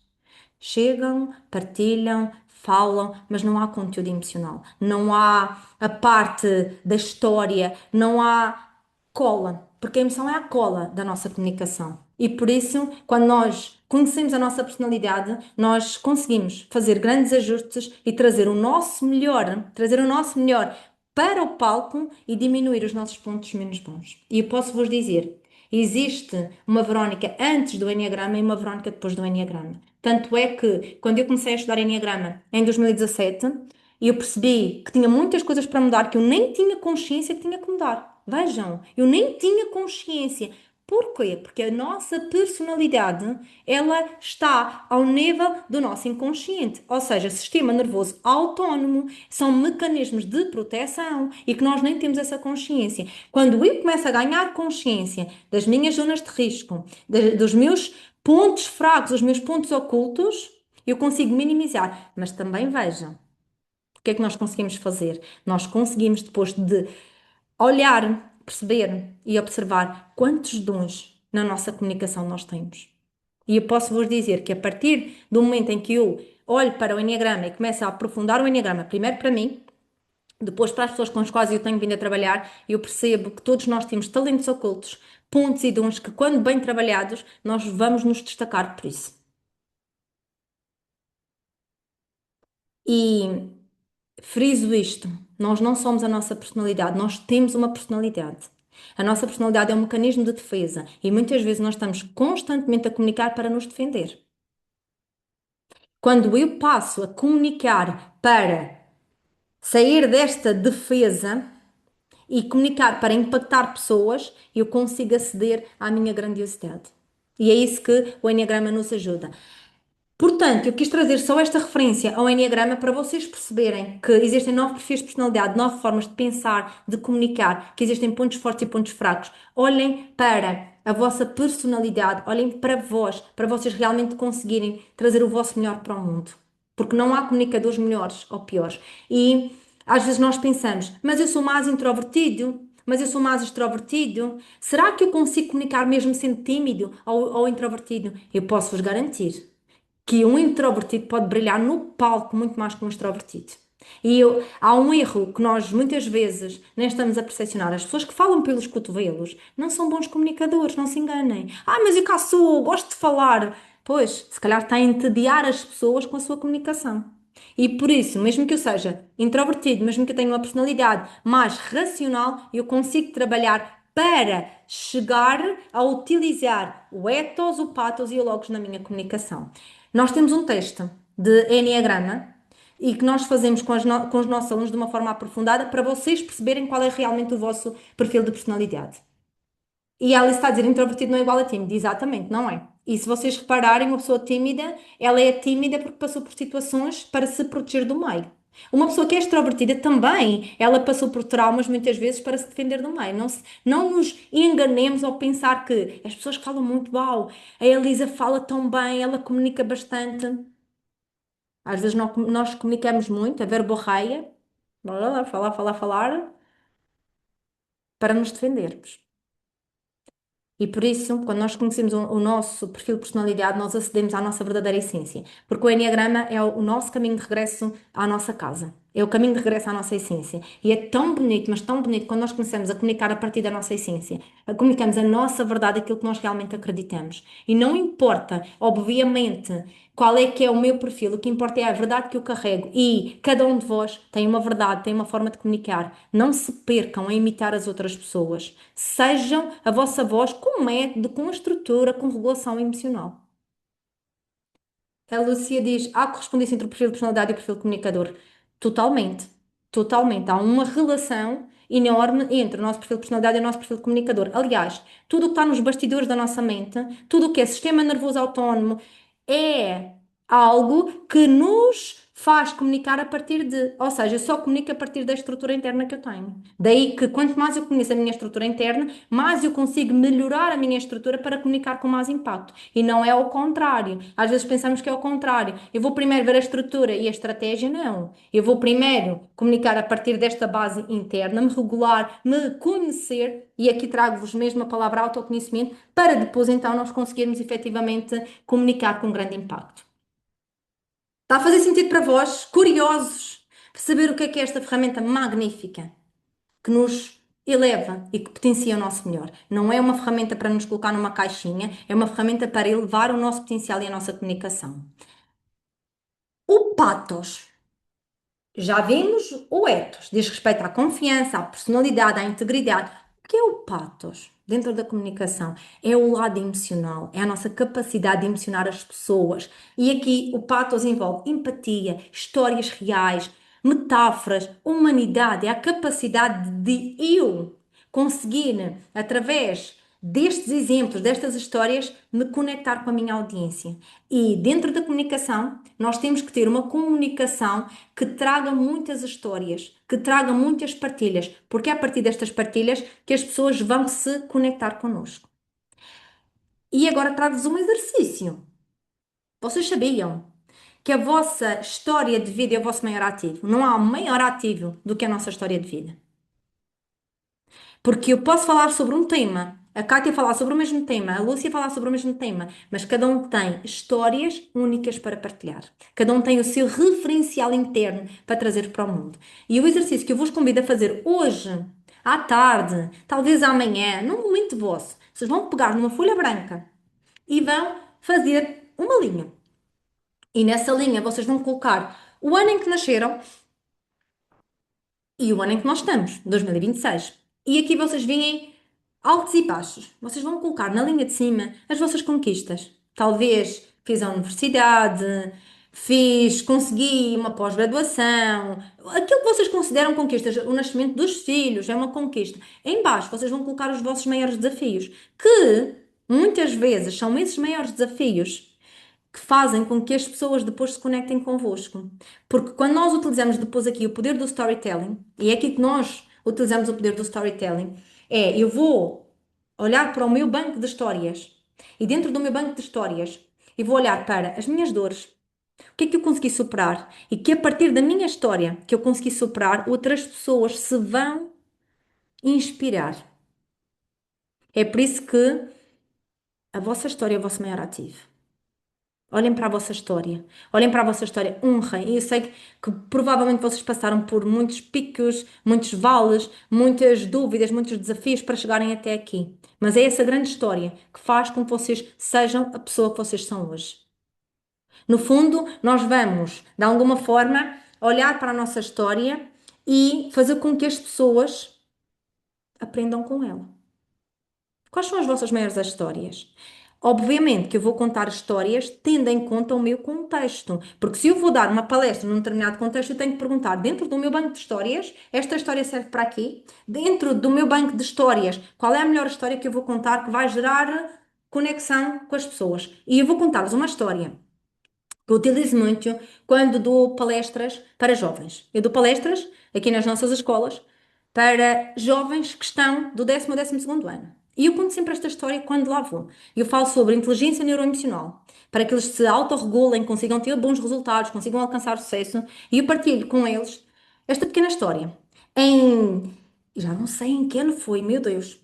Chegam, partilham, falam, mas não há conteúdo emocional. Não há a parte da história, não há cola, porque a emoção é a cola da nossa comunicação. E por isso, quando nós conhecemos a nossa personalidade, nós conseguimos fazer grandes ajustes e trazer o nosso melhor para o palco e diminuir os nossos pontos menos bons. E eu posso vos dizer, existe uma Verónica antes do Enneagrama e uma Verónica depois do Enneagrama. Tanto é que, quando eu comecei a estudar Enneagrama em 2017, eu percebi que tinha muitas coisas para mudar que eu nem tinha consciência que tinha que mudar. Vejam, eu nem tinha consciência. Porquê? Porque a nossa personalidade, ela está ao nível do nosso inconsciente, ou seja, sistema nervoso autónomo, são mecanismos de proteção e que nós nem temos essa consciência. Quando eu começo a ganhar consciência das minhas zonas de risco, dos meus pontos fracos, dos meus pontos ocultos, eu consigo minimizar. Mas também vejam, o que é que nós conseguimos fazer? Nós conseguimos, depois de olhar, perceber e observar quantos dons na nossa comunicação nós temos. E eu posso vos dizer que a partir do momento em que eu olho para o Enneagrama e começo a aprofundar o Enneagrama, primeiro para mim, depois para as pessoas com as quais eu tenho vindo a trabalhar, eu percebo que todos nós temos talentos ocultos, pontos e dons que, quando bem trabalhados, nós vamos nos destacar por isso. E friso isto: nós não somos a nossa personalidade, nós temos uma personalidade. A nossa personalidade é um mecanismo de defesa e muitas vezes nós estamos constantemente a comunicar para nos defender. Quando eu passo a comunicar para sair desta defesa e comunicar para impactar pessoas, eu consigo aceder à minha grandiosidade. E é isso que o Enneagrama nos ajuda. Portanto, eu quis trazer só esta referência ao Enneagrama para vocês perceberem que existem 9 perfis de personalidade, 9 formas de pensar, de comunicar, que existem pontos fortes e pontos fracos. Olhem para a vossa personalidade, olhem para vós, para vocês realmente conseguirem trazer o vosso melhor para o mundo. Porque não há comunicadores melhores ou piores. E às vezes nós pensamos, mas eu sou mais introvertido, mas eu sou mais extrovertido. Será que eu consigo comunicar mesmo sendo tímido ou introvertido? Eu posso vos garantir que um introvertido pode brilhar no palco muito mais que um extrovertido. Há um erro que nós muitas vezes nem estamos a percepcionar. As pessoas que falam pelos cotovelos não são bons comunicadores, não se enganem. Ah, mas eu cá sou, gosto de falar. Pois, se calhar está a entediar as pessoas com a sua comunicação. E por isso, mesmo que eu seja introvertido, mesmo que eu tenha uma personalidade mais racional, eu consigo trabalhar para chegar a utilizar o ethos, o pathos e o logos na minha comunicação. Nós temos um teste de Enneagrama e que nós fazemos com os nossos alunos de uma forma aprofundada para vocês perceberem qual é realmente o vosso perfil de personalidade. E ela está a dizer introvertido não é igual a tímido. Exatamente, não é. E se vocês repararem, uma pessoa tímida, ela é tímida porque passou por situações para se proteger do meio. Uma pessoa que é extrovertida também, ela passou por traumas muitas vezes para se defender do meio. Não nos enganemos ao pensar que as pessoas que falam muito, uau, a Elisa fala tão bem, ela comunica bastante. Às vezes nós comunicamos muito, a verborraia, blá, blá, blá, falar, falar, falar, para nos defendermos. E por isso, quando nós conhecemos o nosso perfil de personalidade, nós acedemos à nossa verdadeira essência. Porque o Enneagrama é o nosso caminho de regresso à nossa casa. É o caminho de regresso à nossa essência. E é tão bonito, mas tão bonito, quando nós começamos a comunicar a partir da nossa essência. Comunicamos a nossa verdade, aquilo que nós realmente acreditamos. E não importa, obviamente, qual é que é o meu perfil, o que importa é a verdade que eu carrego. E cada um de vós tem uma verdade, tem uma forma de comunicar. Não se percam a imitar as outras pessoas. Sejam a vossa voz com método, com estrutura, com regulação emocional. A Lúcia diz: há correspondência entre o perfil de personalidade e o perfil de comunicador. Totalmente. Totalmente. Há uma relação enorme entre o nosso perfil de personalidade e o nosso perfil de comunicador. Aliás, tudo o que está nos bastidores da nossa mente, tudo o que é sistema nervoso autónomo, é algo que nos faz comunicar a partir de, ou seja, eu só comunico a partir da estrutura interna que eu tenho. Daí que quanto mais eu conheço a minha estrutura interna, mais eu consigo melhorar a minha estrutura para comunicar com mais impacto. E não é ao contrário. Às vezes pensamos que é ao contrário. Eu vou primeiro ver a estrutura e a estratégia, não. Eu vou primeiro comunicar a partir desta base interna, me regular, me conhecer, e aqui trago-vos mesmo a palavra autoconhecimento, para depois então nós conseguirmos efetivamente comunicar com grande impacto. Está a fazer sentido para vós, curiosos, para saber o que é esta ferramenta magnífica que nos eleva e que potencia o nosso melhor? Não é uma ferramenta para nos colocar numa caixinha, é uma ferramenta para elevar o nosso potencial e a nossa comunicação. O patos. Já vimos o ethos, diz respeito à confiança, à personalidade, à integridade. O que é o patos dentro da comunicação? É o lado emocional, é a nossa capacidade de emocionar as pessoas. E aqui o patos envolve empatia, histórias reais, metáforas, humanidade, é a capacidade de eu conseguir, através destes exemplos, destas histórias, me conectar com a minha audiência. E dentro da comunicação, nós temos que ter uma comunicação que traga muitas histórias, que traga muitas partilhas, porque é a partir destas partilhas que as pessoas vão se conectar connosco. E agora trago-vos um exercício. Vocês sabiam que a vossa história de vida é o vosso maior ativo? Não há um maior ativo do que a nossa história de vida. Porque eu posso falar sobre um tema, a Kátia falar sobre o mesmo tema, a Lúcia falar sobre o mesmo tema, mas cada um tem histórias únicas para partilhar. Cada um tem o seu referencial interno para trazer para o mundo. E o exercício que eu vos convido a fazer hoje, à tarde, talvez amanhã, num momento vosso, vocês vão pegar numa folha branca e vão fazer uma linha. E nessa linha vocês vão colocar o ano em que nasceram e o ano em que nós estamos, 2026. E 26. E aqui vocês veem altos e baixos. Vocês vão colocar na linha de cima as vossas conquistas. Talvez fiz a universidade, consegui uma pós-graduação, aquilo que vocês consideram conquistas, o nascimento dos filhos é uma conquista. Em baixo vocês vão colocar os vossos maiores desafios, que muitas vezes são esses maiores desafios que fazem com que as pessoas depois se conectem convosco. Porque quando nós utilizamos depois aqui o poder do storytelling, e é aqui que nós utilizamos o poder do storytelling, eu vou olhar para o meu banco de histórias e dentro do meu banco de histórias eu vou olhar para as minhas dores, o que é que eu consegui superar e que a partir da minha história que eu consegui superar, outras pessoas se vão inspirar. É por isso que a vossa história é o vosso maior ativo. Olhem para a vossa história. Olhem para a vossa história. Honrem. E eu sei que provavelmente vocês passaram por muitos picos, muitos vales, muitas dúvidas, muitos desafios para chegarem até aqui. Mas é essa grande história que faz com que vocês sejam a pessoa que vocês são hoje. No fundo, nós vamos, de alguma forma, olhar para a nossa história e fazer com que as pessoas aprendam com ela. Quais são as vossas maiores histórias? Obviamente que eu vou contar histórias tendo em conta o meu contexto, porque se eu vou dar uma palestra num determinado contexto, eu tenho que perguntar dentro do meu banco de histórias, esta história serve para aqui? Dentro do meu banco de histórias, qual é a melhor história que eu vou contar que vai gerar conexão com as pessoas? E eu vou contar-vos uma história que eu utilizo muito quando dou palestras para jovens. Eu dou palestras aqui nas nossas escolas para jovens que estão do 10º ao 12º ano. E eu conto sempre esta história quando lá vou. Eu falo sobre inteligência neuroemocional, para que eles se autorregulem, consigam ter bons resultados, consigam alcançar sucesso. E eu partilho com eles esta pequena história. Em, já não sei em que ano foi, meu Deus,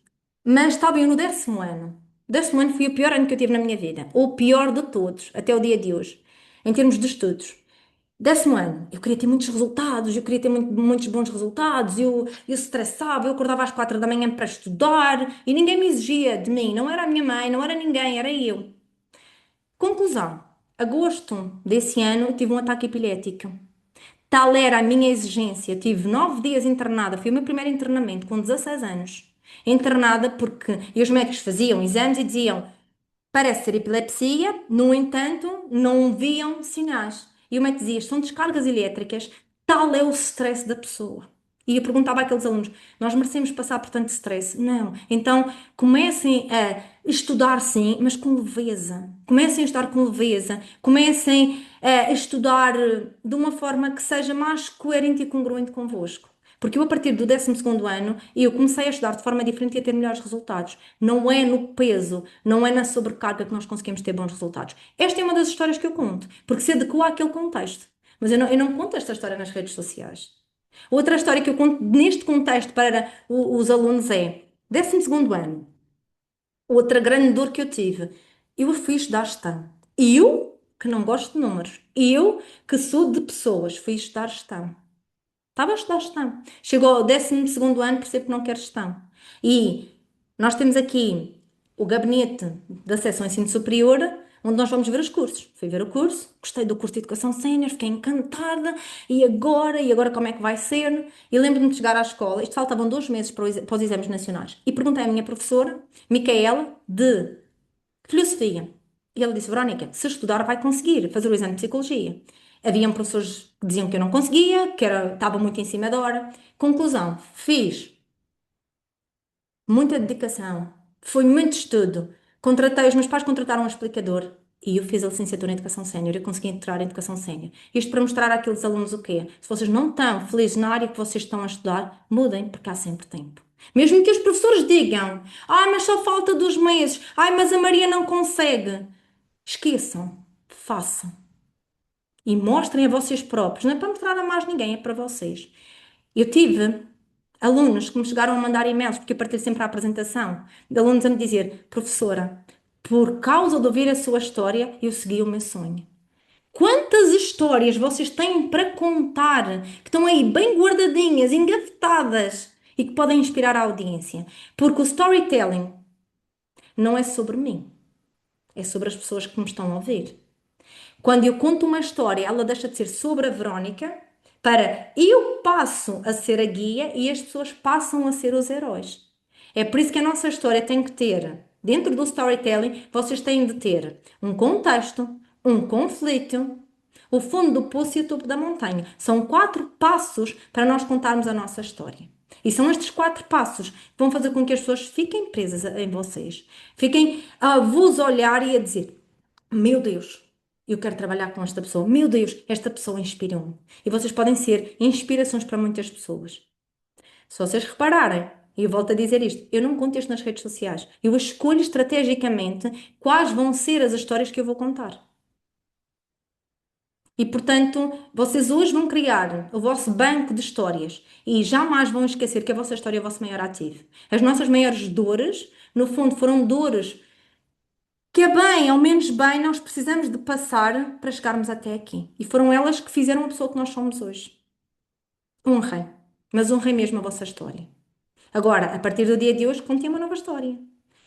mas estava eu no 10º ano. O 10º ano foi o pior ano que eu tive na minha vida, ou o pior de todos, até o dia de hoje em termos de estudos. 10º ano, eu queria ter muitos resultados, eu queria ter muitos bons resultados, eu estressava, eu acordava às 4 da manhã para estudar e ninguém me exigia de mim, não era a minha mãe, não era ninguém, era eu. Conclusão, agosto desse ano eu tive um ataque epilético. Tal era a minha exigência, tive 9 dias internada, foi o meu primeiro internamento com 16 anos. Internada porque e os médicos faziam exames e diziam parece ser epilepsia, no entanto, não viam sinais. E o médico dizia, são descargas elétricas, tal é o stress da pessoa. E eu perguntava àqueles alunos, nós merecemos passar por tanto stress? Não. Então, comecem a estudar sim, mas com leveza. Comecem a estudar com leveza. Comecem a estudar de uma forma que seja mais coerente e congruente convosco. Porque eu, a partir do 12º ano, eu comecei a estudar de forma diferente e a ter melhores resultados. Não é no peso, não é na sobrecarga que nós conseguimos ter bons resultados. Esta é uma das histórias que eu conto, porque se adequa àquele contexto. Mas eu não conto esta história nas redes sociais. Outra história que eu conto neste contexto para os alunos é 12º ano. Outra grande dor que eu tive. Eu fui estudar gestão. Eu, que não gosto de números. Eu, que sou de pessoas, fui estudar gestão. Estava a estudar gestão. Chegou ao 12º ano, percebo que não quer gestão. E nós temos aqui o gabinete de acesso ao ensino superior, onde nós vamos ver os cursos. Fui ver o curso, gostei do curso de Educação Sénior, fiquei encantada. E agora? E agora como é que vai ser? E lembro-me de chegar à escola, isto faltavam 2 meses para os exames nacionais. E perguntei à minha professora, Micaela, de filosofia. E ele disse: Verónica, se estudar, vai conseguir fazer o exame de psicologia. Haviam professores que diziam que eu não conseguia, estava muito em cima da hora. Conclusão: fiz muita dedicação, foi muito estudo. Contratei, os meus pais contrataram um explicador e eu fiz a licenciatura em Educação Sénior. Eu consegui entrar em Educação Sénior. Isto para mostrar àqueles alunos o quê? Se vocês não estão felizes na área que vocês estão a estudar, mudem, porque há sempre tempo. Mesmo que os professores digam, ai, mas só falta 2 meses, ai, mas a Maria não consegue. Esqueçam, façam e mostrem a vocês próprios. Não é para mostrar a mais ninguém, é para vocês. Eu tive alunos que me chegaram a mandar e-mails, porque eu partilho sempre a apresentação, de alunos a me dizer, professora, por causa de ouvir a sua história, eu segui o meu sonho. Quantas histórias vocês têm para contar que estão aí bem guardadinhas, engavetadas e que podem inspirar a audiência? Porque o storytelling não é sobre mim, é sobre as pessoas que me estão a ouvir. Quando eu conto uma história, ela deixa de ser sobre a Verónica para eu passo a ser a guia e as pessoas passam a ser os heróis. É por isso que a nossa história tem que ter, dentro do storytelling, vocês têm de ter um contexto, um conflito, o fundo do poço e o topo da montanha. São quatro passos para nós contarmos a nossa história. E são estes quatro passos que vão fazer com que as pessoas fiquem presas em vocês. Fiquem a vos olhar e a dizer: meu Deus, eu quero trabalhar com esta pessoa. Meu Deus, esta pessoa inspirou-me. E vocês podem ser inspirações para muitas pessoas. Se vocês repararem, e eu volto a dizer isto, eu não conto isto nas redes sociais. Eu escolho estrategicamente quais vão ser as histórias que eu vou contar. E, portanto, vocês hoje vão criar o vosso banco de histórias e jamais vão esquecer que a vossa história é o vosso maior ativo. As nossas maiores dores, no fundo, foram dores que, a bem ou menos bem, nós precisamos de passar para chegarmos até aqui. E foram elas que fizeram a pessoa que nós somos hoje. Honrem, mas honrem mesmo a vossa história. Agora, a partir do dia de hoje, contem uma nova história.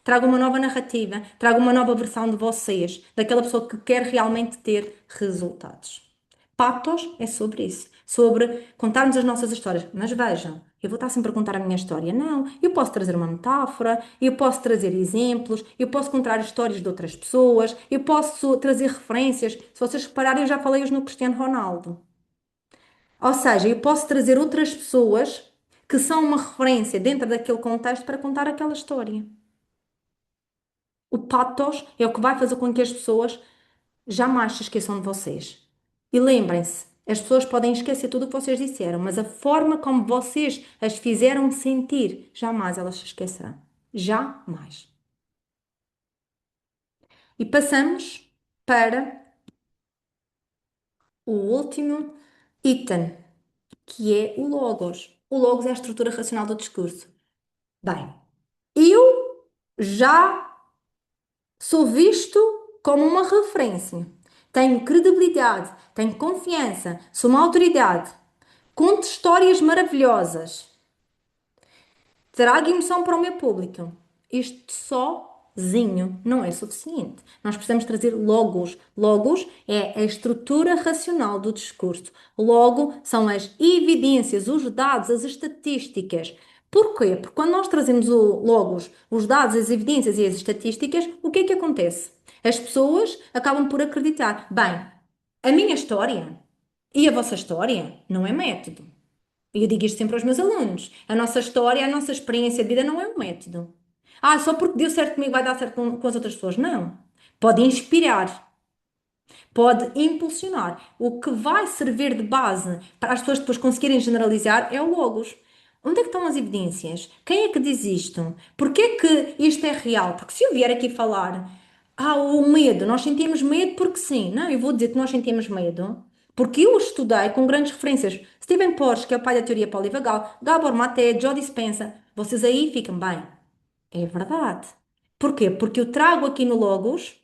Traga uma nova narrativa, traga uma nova versão de vocês, daquela pessoa que quer realmente ter resultados. Patos é sobre isso, sobre contarmos as nossas histórias. Mas vejam, eu vou estar sempre a contar a minha história. Não, eu posso trazer uma metáfora, eu posso trazer exemplos, eu posso contar histórias de outras pessoas, eu posso trazer referências. Se vocês repararem, eu já falei hoje no Cristiano Ronaldo. Ou seja, eu posso trazer outras pessoas que são uma referência dentro daquele contexto para contar aquela história. O pathos é o que vai fazer com que as pessoas jamais se esqueçam de vocês. E lembrem-se, as pessoas podem esquecer tudo o que vocês disseram, mas a forma como vocês as fizeram sentir, jamais elas se esquecerão. Jamais. E passamos para o último item, que é o logos. O logos é a estrutura racional do discurso. Bem, eu já sou visto como uma referência. Tenho credibilidade, tenho confiança, sou uma autoridade. Conto histórias maravilhosas. Trago emoção para o meu público. Isto sozinho não é suficiente. Nós precisamos trazer logos. Logos é a estrutura racional do discurso. Logo são as evidências, os dados, as estatísticas. Porquê? Porque quando nós trazemos o logos, os dados, as evidências e as estatísticas, o que é que acontece? As pessoas acabam por acreditar. Bem, a minha história e a vossa história não é método. E eu digo isto sempre aos meus alunos. A nossa história, a nossa experiência de vida não é um método. Ah, só porque deu certo comigo vai dar certo com as outras pessoas. Não. Pode inspirar, pode impulsionar. O que vai servir de base para as pessoas depois conseguirem generalizar é o logos. Onde é que estão as evidências? Quem é que diz isto? Porquê é que isto é real? Porque se eu vier aqui falar, o medo, nós sentimos medo porque sim. Não, eu vou dizer que nós sentimos medo porque eu estudei com grandes referências. Stephen Porges, que é o pai da teoria polivagal, Gabor Maté, Joe Dispenza. Vocês aí ficam bem. É verdade. Porquê? Porque eu trago aqui no Logos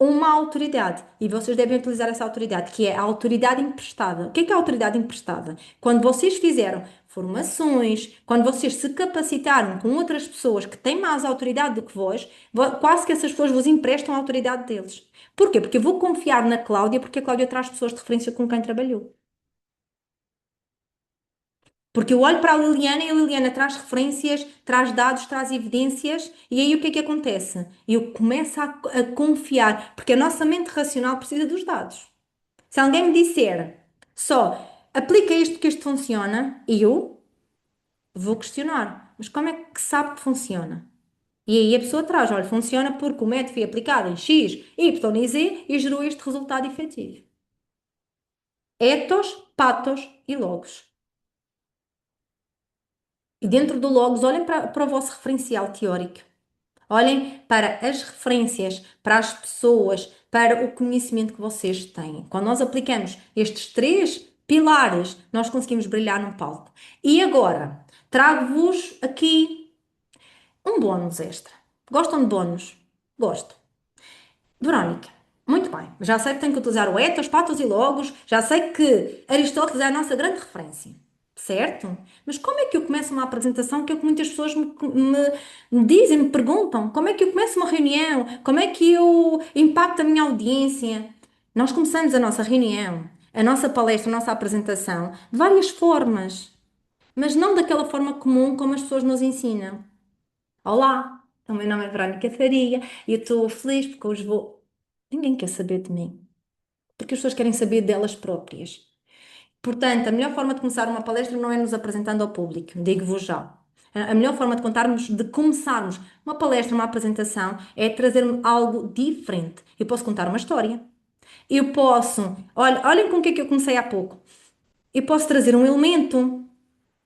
uma autoridade e vocês devem utilizar essa autoridade, que é a autoridade emprestada. O que é a autoridade emprestada? Quando vocês fizeram formações, quando vocês se capacitaram com outras pessoas que têm mais autoridade do que vós, quase que essas pessoas vos emprestam a autoridade deles. Porquê? Porque eu vou confiar na Cláudia, porque a Cláudia traz pessoas de referência com quem trabalhou. Porque eu olho para a Liliana e a Liliana traz referências, traz dados, traz evidências, e aí o que é que acontece? Eu começo a confiar, porque a nossa mente racional precisa dos dados. Se alguém me disser só aplica isto que isto funciona, eu vou questionar. Mas como é que sabe que funciona? E aí a pessoa traz, olha, funciona porque o método foi aplicado em X, Y e Z e gerou este resultado efetivo. Ethos, patos e logos. E dentro do Logos, olhem para o vosso referencial teórico. Olhem para as referências, para as pessoas, para o conhecimento que vocês têm. Quando nós aplicamos estes três pilares, nós conseguimos brilhar no palco. E agora, trago-vos aqui um bónus extra. Gostam de bónus? Gosto. Verónica, muito bem. Já sei que tenho que utilizar o ethos, patos e logos. Já sei que Aristóteles é a nossa grande referência. Certo? Mas como é que eu começo uma apresentação que é o que muitas pessoas me dizem, me perguntam? Como é que eu começo uma reunião? Como é que eu impacto a minha audiência? Nós começamos a nossa reunião, a nossa palestra, a nossa apresentação de várias formas, mas não daquela forma comum como as pessoas nos ensinam. Olá, o meu nome é Verónica Faria e eu estou feliz porque hoje vou. Ninguém quer saber de mim, porque as pessoas querem saber delas próprias. Portanto, a melhor forma de começar uma palestra não é nos apresentando ao público, digo-vos já. A melhor forma de contarmos, de começarmos uma palestra, uma apresentação, é trazer algo diferente. Eu posso contar uma história. Eu posso, olhem com o que é que eu comecei há pouco. Eu posso trazer um elemento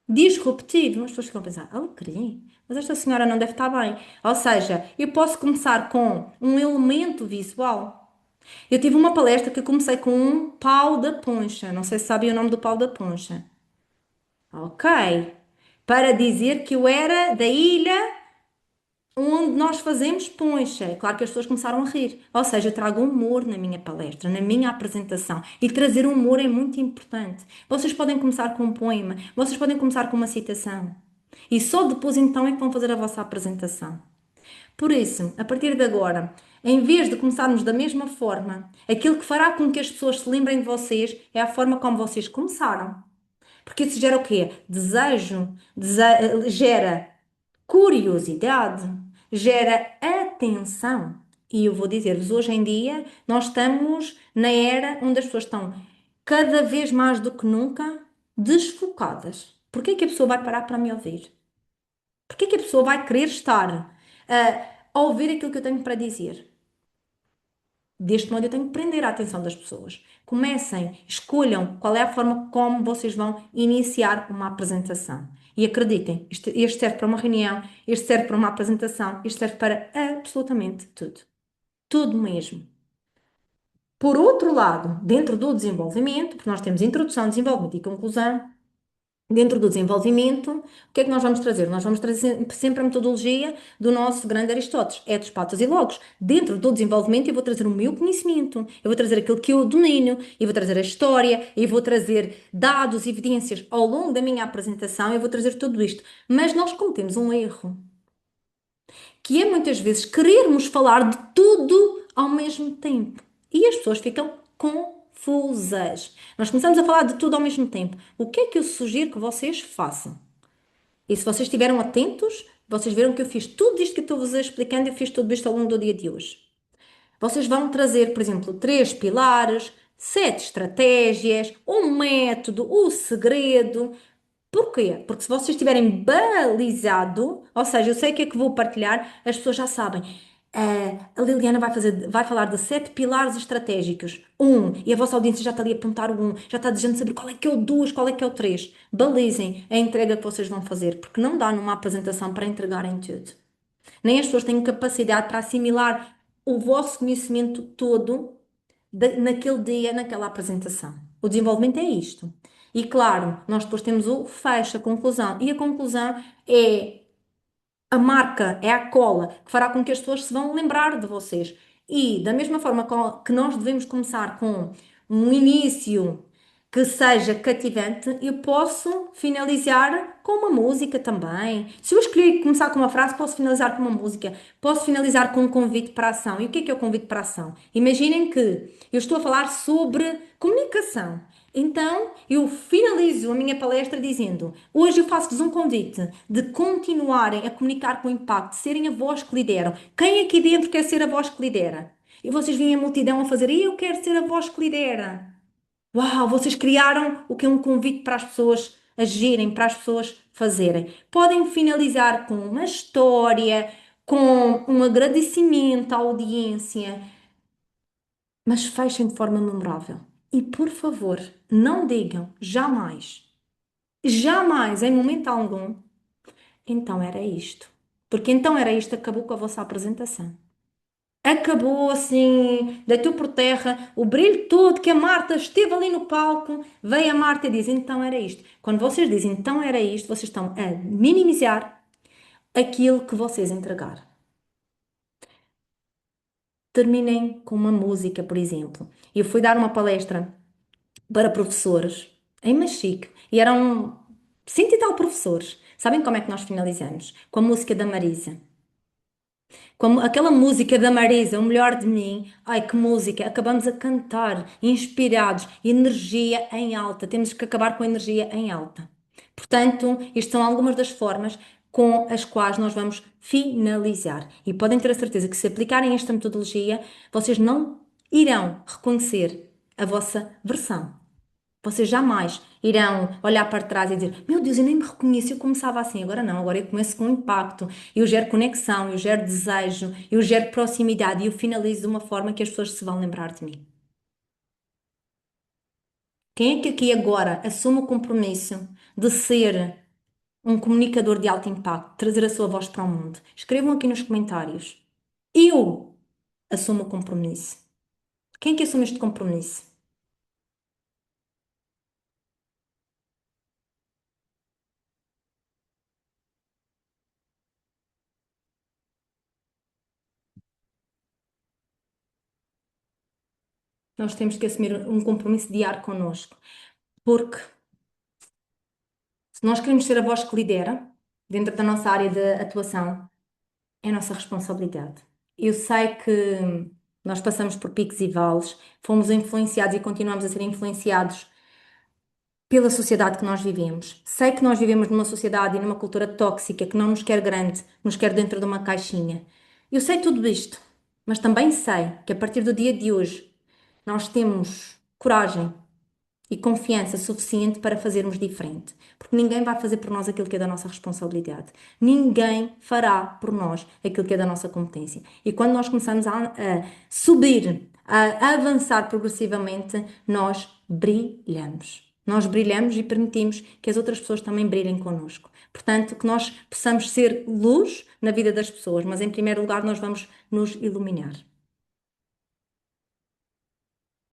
disruptivo. As pessoas ficam a pensar, alecrim, mas esta senhora não deve estar bem. Ou seja, eu posso começar com um elemento visual. Eu tive uma palestra que eu comecei com um pau da poncha. Não sei se sabem o nome do pau da poncha. Ok. Para dizer que eu era da ilha onde nós fazemos poncha. É claro que as pessoas começaram a rir. Ou seja, eu trago humor na minha palestra, na minha apresentação. E trazer humor é muito importante. Vocês podem começar com um poema, vocês podem começar com uma citação. E só depois então é que vão fazer a vossa apresentação. Por isso, a partir de agora, em vez de começarmos da mesma forma, aquilo que fará com que as pessoas se lembrem de vocês é a forma como vocês começaram. Porque isso gera o quê? Desejo, gera curiosidade, gera atenção. E eu vou dizer-vos, hoje em dia, nós estamos na era onde as pessoas estão cada vez mais do que nunca desfocadas. Porquê que a pessoa vai parar para me ouvir? Porquê que a pessoa vai querer estar a ouvir aquilo que eu tenho para dizer? Deste modo, eu tenho que prender a atenção das pessoas. Comecem, escolham qual é a forma como vocês vão iniciar uma apresentação. E acreditem, este serve para uma reunião, este serve para uma apresentação, este serve para absolutamente tudo. Tudo mesmo. Por outro lado, dentro do desenvolvimento, porque nós temos introdução, desenvolvimento e conclusão, dentro do desenvolvimento, o que é que nós vamos trazer? Nós vamos trazer sempre a metodologia do nosso grande Aristóteles, etos, patos e logos. Dentro do desenvolvimento, eu vou trazer o meu conhecimento, eu vou trazer aquilo que eu domino, eu vou trazer a história, eu vou trazer dados, evidências ao longo da minha apresentação, eu vou trazer tudo isto. Mas nós cometemos um erro, que é muitas vezes querermos falar de tudo ao mesmo tempo. E as pessoas ficam confusas. Nós começamos a falar de tudo ao mesmo tempo. O que é que eu sugiro que vocês façam? E se vocês estiveram atentos, vocês viram que eu fiz tudo isto que eu estou-vos explicando, eu fiz tudo isto ao longo do dia de hoje. Vocês vão trazer, por exemplo, três pilares, sete estratégias, um método, o segredo. Porquê? Porque se vocês tiverem balizado, ou seja, eu sei o que é que vou partilhar, as pessoas já sabem. A Liliana vai falar de sete pilares estratégicos. Um, e a vossa audiência já está ali a apontar o um, já está dizendo saber qual é que é o dois, qual é que é o três. Balizem a entrega que vocês vão fazer, porque não dá numa apresentação para entregarem tudo. Nem as pessoas têm capacidade para assimilar o vosso conhecimento todo naquele dia, naquela apresentação. O desenvolvimento é isto. E claro, nós depois temos o fecho, a conclusão. E a conclusão é a marca, é a cola que fará com que as pessoas se vão lembrar de vocês. E da mesma forma que nós devemos começar com um início que seja cativante, eu posso finalizar com uma música também. Se eu escolher começar com uma frase, posso finalizar com uma música, posso finalizar com um convite para a ação. E o que é o convite para a ação? Imaginem que eu estou a falar sobre comunicação. Então, eu finalizo a minha palestra dizendo: hoje eu faço-vos um convite de continuarem a comunicar com impacto, de serem a voz que lideram. Quem aqui dentro quer ser a voz que lidera? E vocês veem a multidão a fazer: eu quero ser a voz que lidera. Uau, vocês criaram o que é um convite para as pessoas agirem, para as pessoas fazerem. Podem finalizar com uma história, com um agradecimento à audiência, mas fechem de forma memorável. E por favor, não digam jamais, jamais, em momento algum, então era isto. Porque então era isto, acabou com a vossa apresentação. Acabou assim, deitou por terra o brilho todo que a Marta esteve ali no palco. Veio a Marta e diz: então era isto. Quando vocês dizem então era isto, vocês estão a minimizar aquilo que vocês entregaram. Terminem com uma música, por exemplo. Eu fui dar uma palestra para professores em Machique e eram 100 e tal professores. Sabem como é que nós finalizamos? Com a música da Marisa. Como aquela música da Marisa, O Melhor de Mim. Ai, que música! Acabamos a cantar, inspirados, energia em alta. Temos que acabar com a energia em alta. Portanto, isto são algumas das formas com as quais nós vamos finalizar. E podem ter a certeza que se aplicarem esta metodologia, vocês não irão reconhecer a vossa versão. Vocês jamais irão olhar para trás e dizer: Meu Deus, eu nem me reconheci, eu começava assim. Agora não, agora eu começo com impacto, eu gero conexão, eu gero desejo, eu gero proximidade e eu finalizo de uma forma que as pessoas se vão lembrar de mim. Quem é que aqui agora assume o compromisso de ser um comunicador de alto impacto, trazer a sua voz para o mundo? Escrevam aqui nos comentários. Eu assumo o compromisso. Quem é que assume este compromisso? Nós temos que assumir um compromisso diário connosco. Porque se nós queremos ser a voz que lidera dentro da nossa área de atuação, é a nossa responsabilidade. Eu sei que nós passamos por picos e vales, fomos influenciados e continuamos a ser influenciados pela sociedade que nós vivemos. Sei que nós vivemos numa sociedade e numa cultura tóxica que não nos quer grande, nos quer dentro de uma caixinha. Eu sei tudo isto, mas também sei que a partir do dia de hoje nós temos coragem e confiança suficiente para fazermos diferente. Porque ninguém vai fazer por nós aquilo que é da nossa responsabilidade. Ninguém fará por nós aquilo que é da nossa competência. E quando nós começamos a subir, a avançar progressivamente, nós brilhamos. Nós brilhamos e permitimos que as outras pessoas também brilhem connosco. Portanto, que nós possamos ser luz na vida das pessoas, mas em primeiro lugar nós vamos nos iluminar.